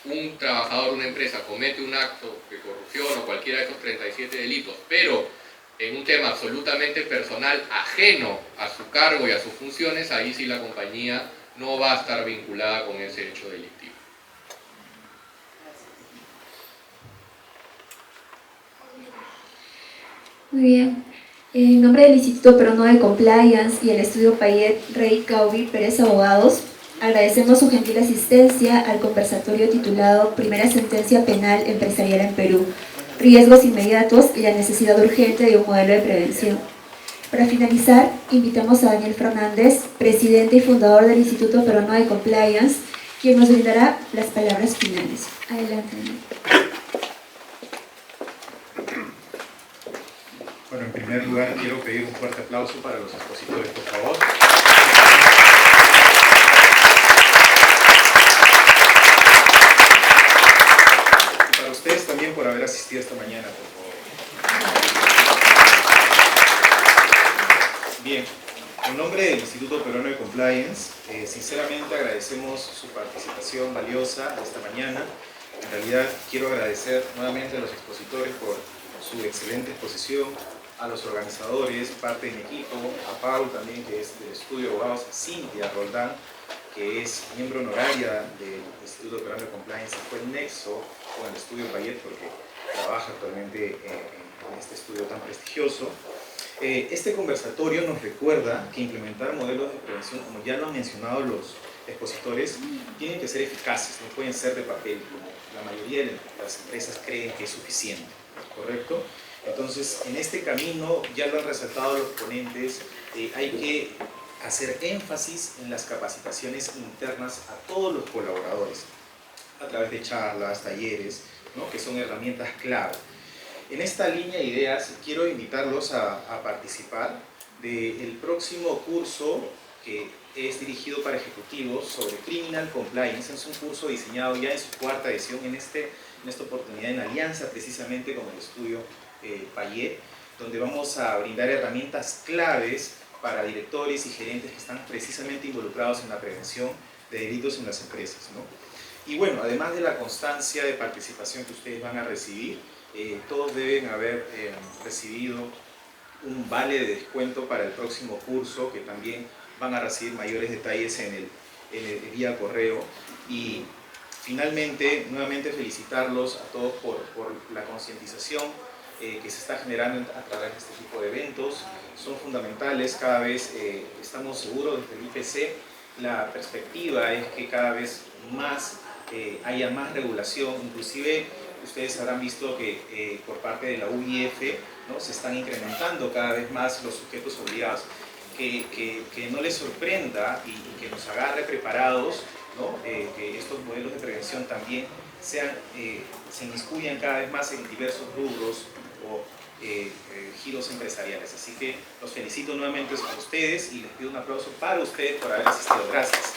un trabajador de una empresa comete un acto de corrupción o cualquiera de esos 37 delitos, pero en un tema absolutamente personal, ajeno a su cargo y a sus funciones, ahí sí la compañía no va a estar vinculada con ese hecho delictivo.
Muy bien. En nombre del Instituto Peruano de Compliance y el estudio Payet, Rey, Caubi, Pérez Abogados, agradecemos su gentil asistencia al conversatorio titulado Primera sentencia penal empresarial en Perú, riesgos inmediatos y la necesidad urgente de un modelo de prevención. Para finalizar, invitamos a Daniel Fernández, presidente y fundador del Instituto Peruano de Compliance, quien nos brindará las palabras finales. Adelante, Daniel.
Bueno, en primer lugar quiero pedir un fuerte aplauso para los expositores, por favor. Y para ustedes también por haber asistido esta mañana, por favor. Bien, en nombre del Instituto Peruano de Compliance, sinceramente agradecemos su participación valiosa esta mañana. En realidad quiero agradecer nuevamente a los expositores por su excelente exposición, a los organizadores, parte de mi equipo, a Paul también, que es del estudio de abogados, a Cintia Roldán, que es miembro honoraria del Instituto Peruano de Compliance, fue el nexo con el estudio Payet, porque trabaja actualmente en este estudio tan prestigioso. Este conversatorio nos recuerda que implementar modelos de prevención, como ya lo han mencionado los expositores, tienen que ser eficaces, no pueden ser de papel, como la mayoría de las empresas creen que es suficiente, ¿correcto? Entonces, en este camino, ya lo han resaltado los ponentes, hay que hacer énfasis en las capacitaciones internas a todos los colaboradores, a través de charlas, talleres, ¿no?, que son herramientas clave. En esta línea de ideas, quiero invitarlos a participar del próximo curso que es dirigido para ejecutivos sobre Criminal Compliance. Es un curso diseñado ya en su 4ª edición, en esta oportunidad en alianza precisamente con el estudio Payet, donde vamos a brindar herramientas claves para directores y gerentes que están precisamente involucrados en la prevención de delitos en las empresas, ¿no? Y bueno, además de la constancia de participación que ustedes van a recibir, todos deben haber recibido un vale de descuento para el próximo curso, que también van a recibir mayores detalles en el vía correo. Y finalmente, nuevamente felicitarlos a todos por la concientización que se está generando a través de este tipo de eventos. Son fundamentales, cada vez estamos seguros desde el IPC, la perspectiva es que cada vez más haya más regulación. Inclusive ustedes habrán visto que por parte de la UIF, ¿no?, se están incrementando cada vez más los sujetos obligados. Que no les sorprenda y que nos agarre preparados, ¿no?, que estos modelos de prevención también se inmiscuyan cada vez más en diversos rubros o giros empresariales. Así que los felicito nuevamente a ustedes y les pido un aplauso para ustedes por haber asistido. Gracias.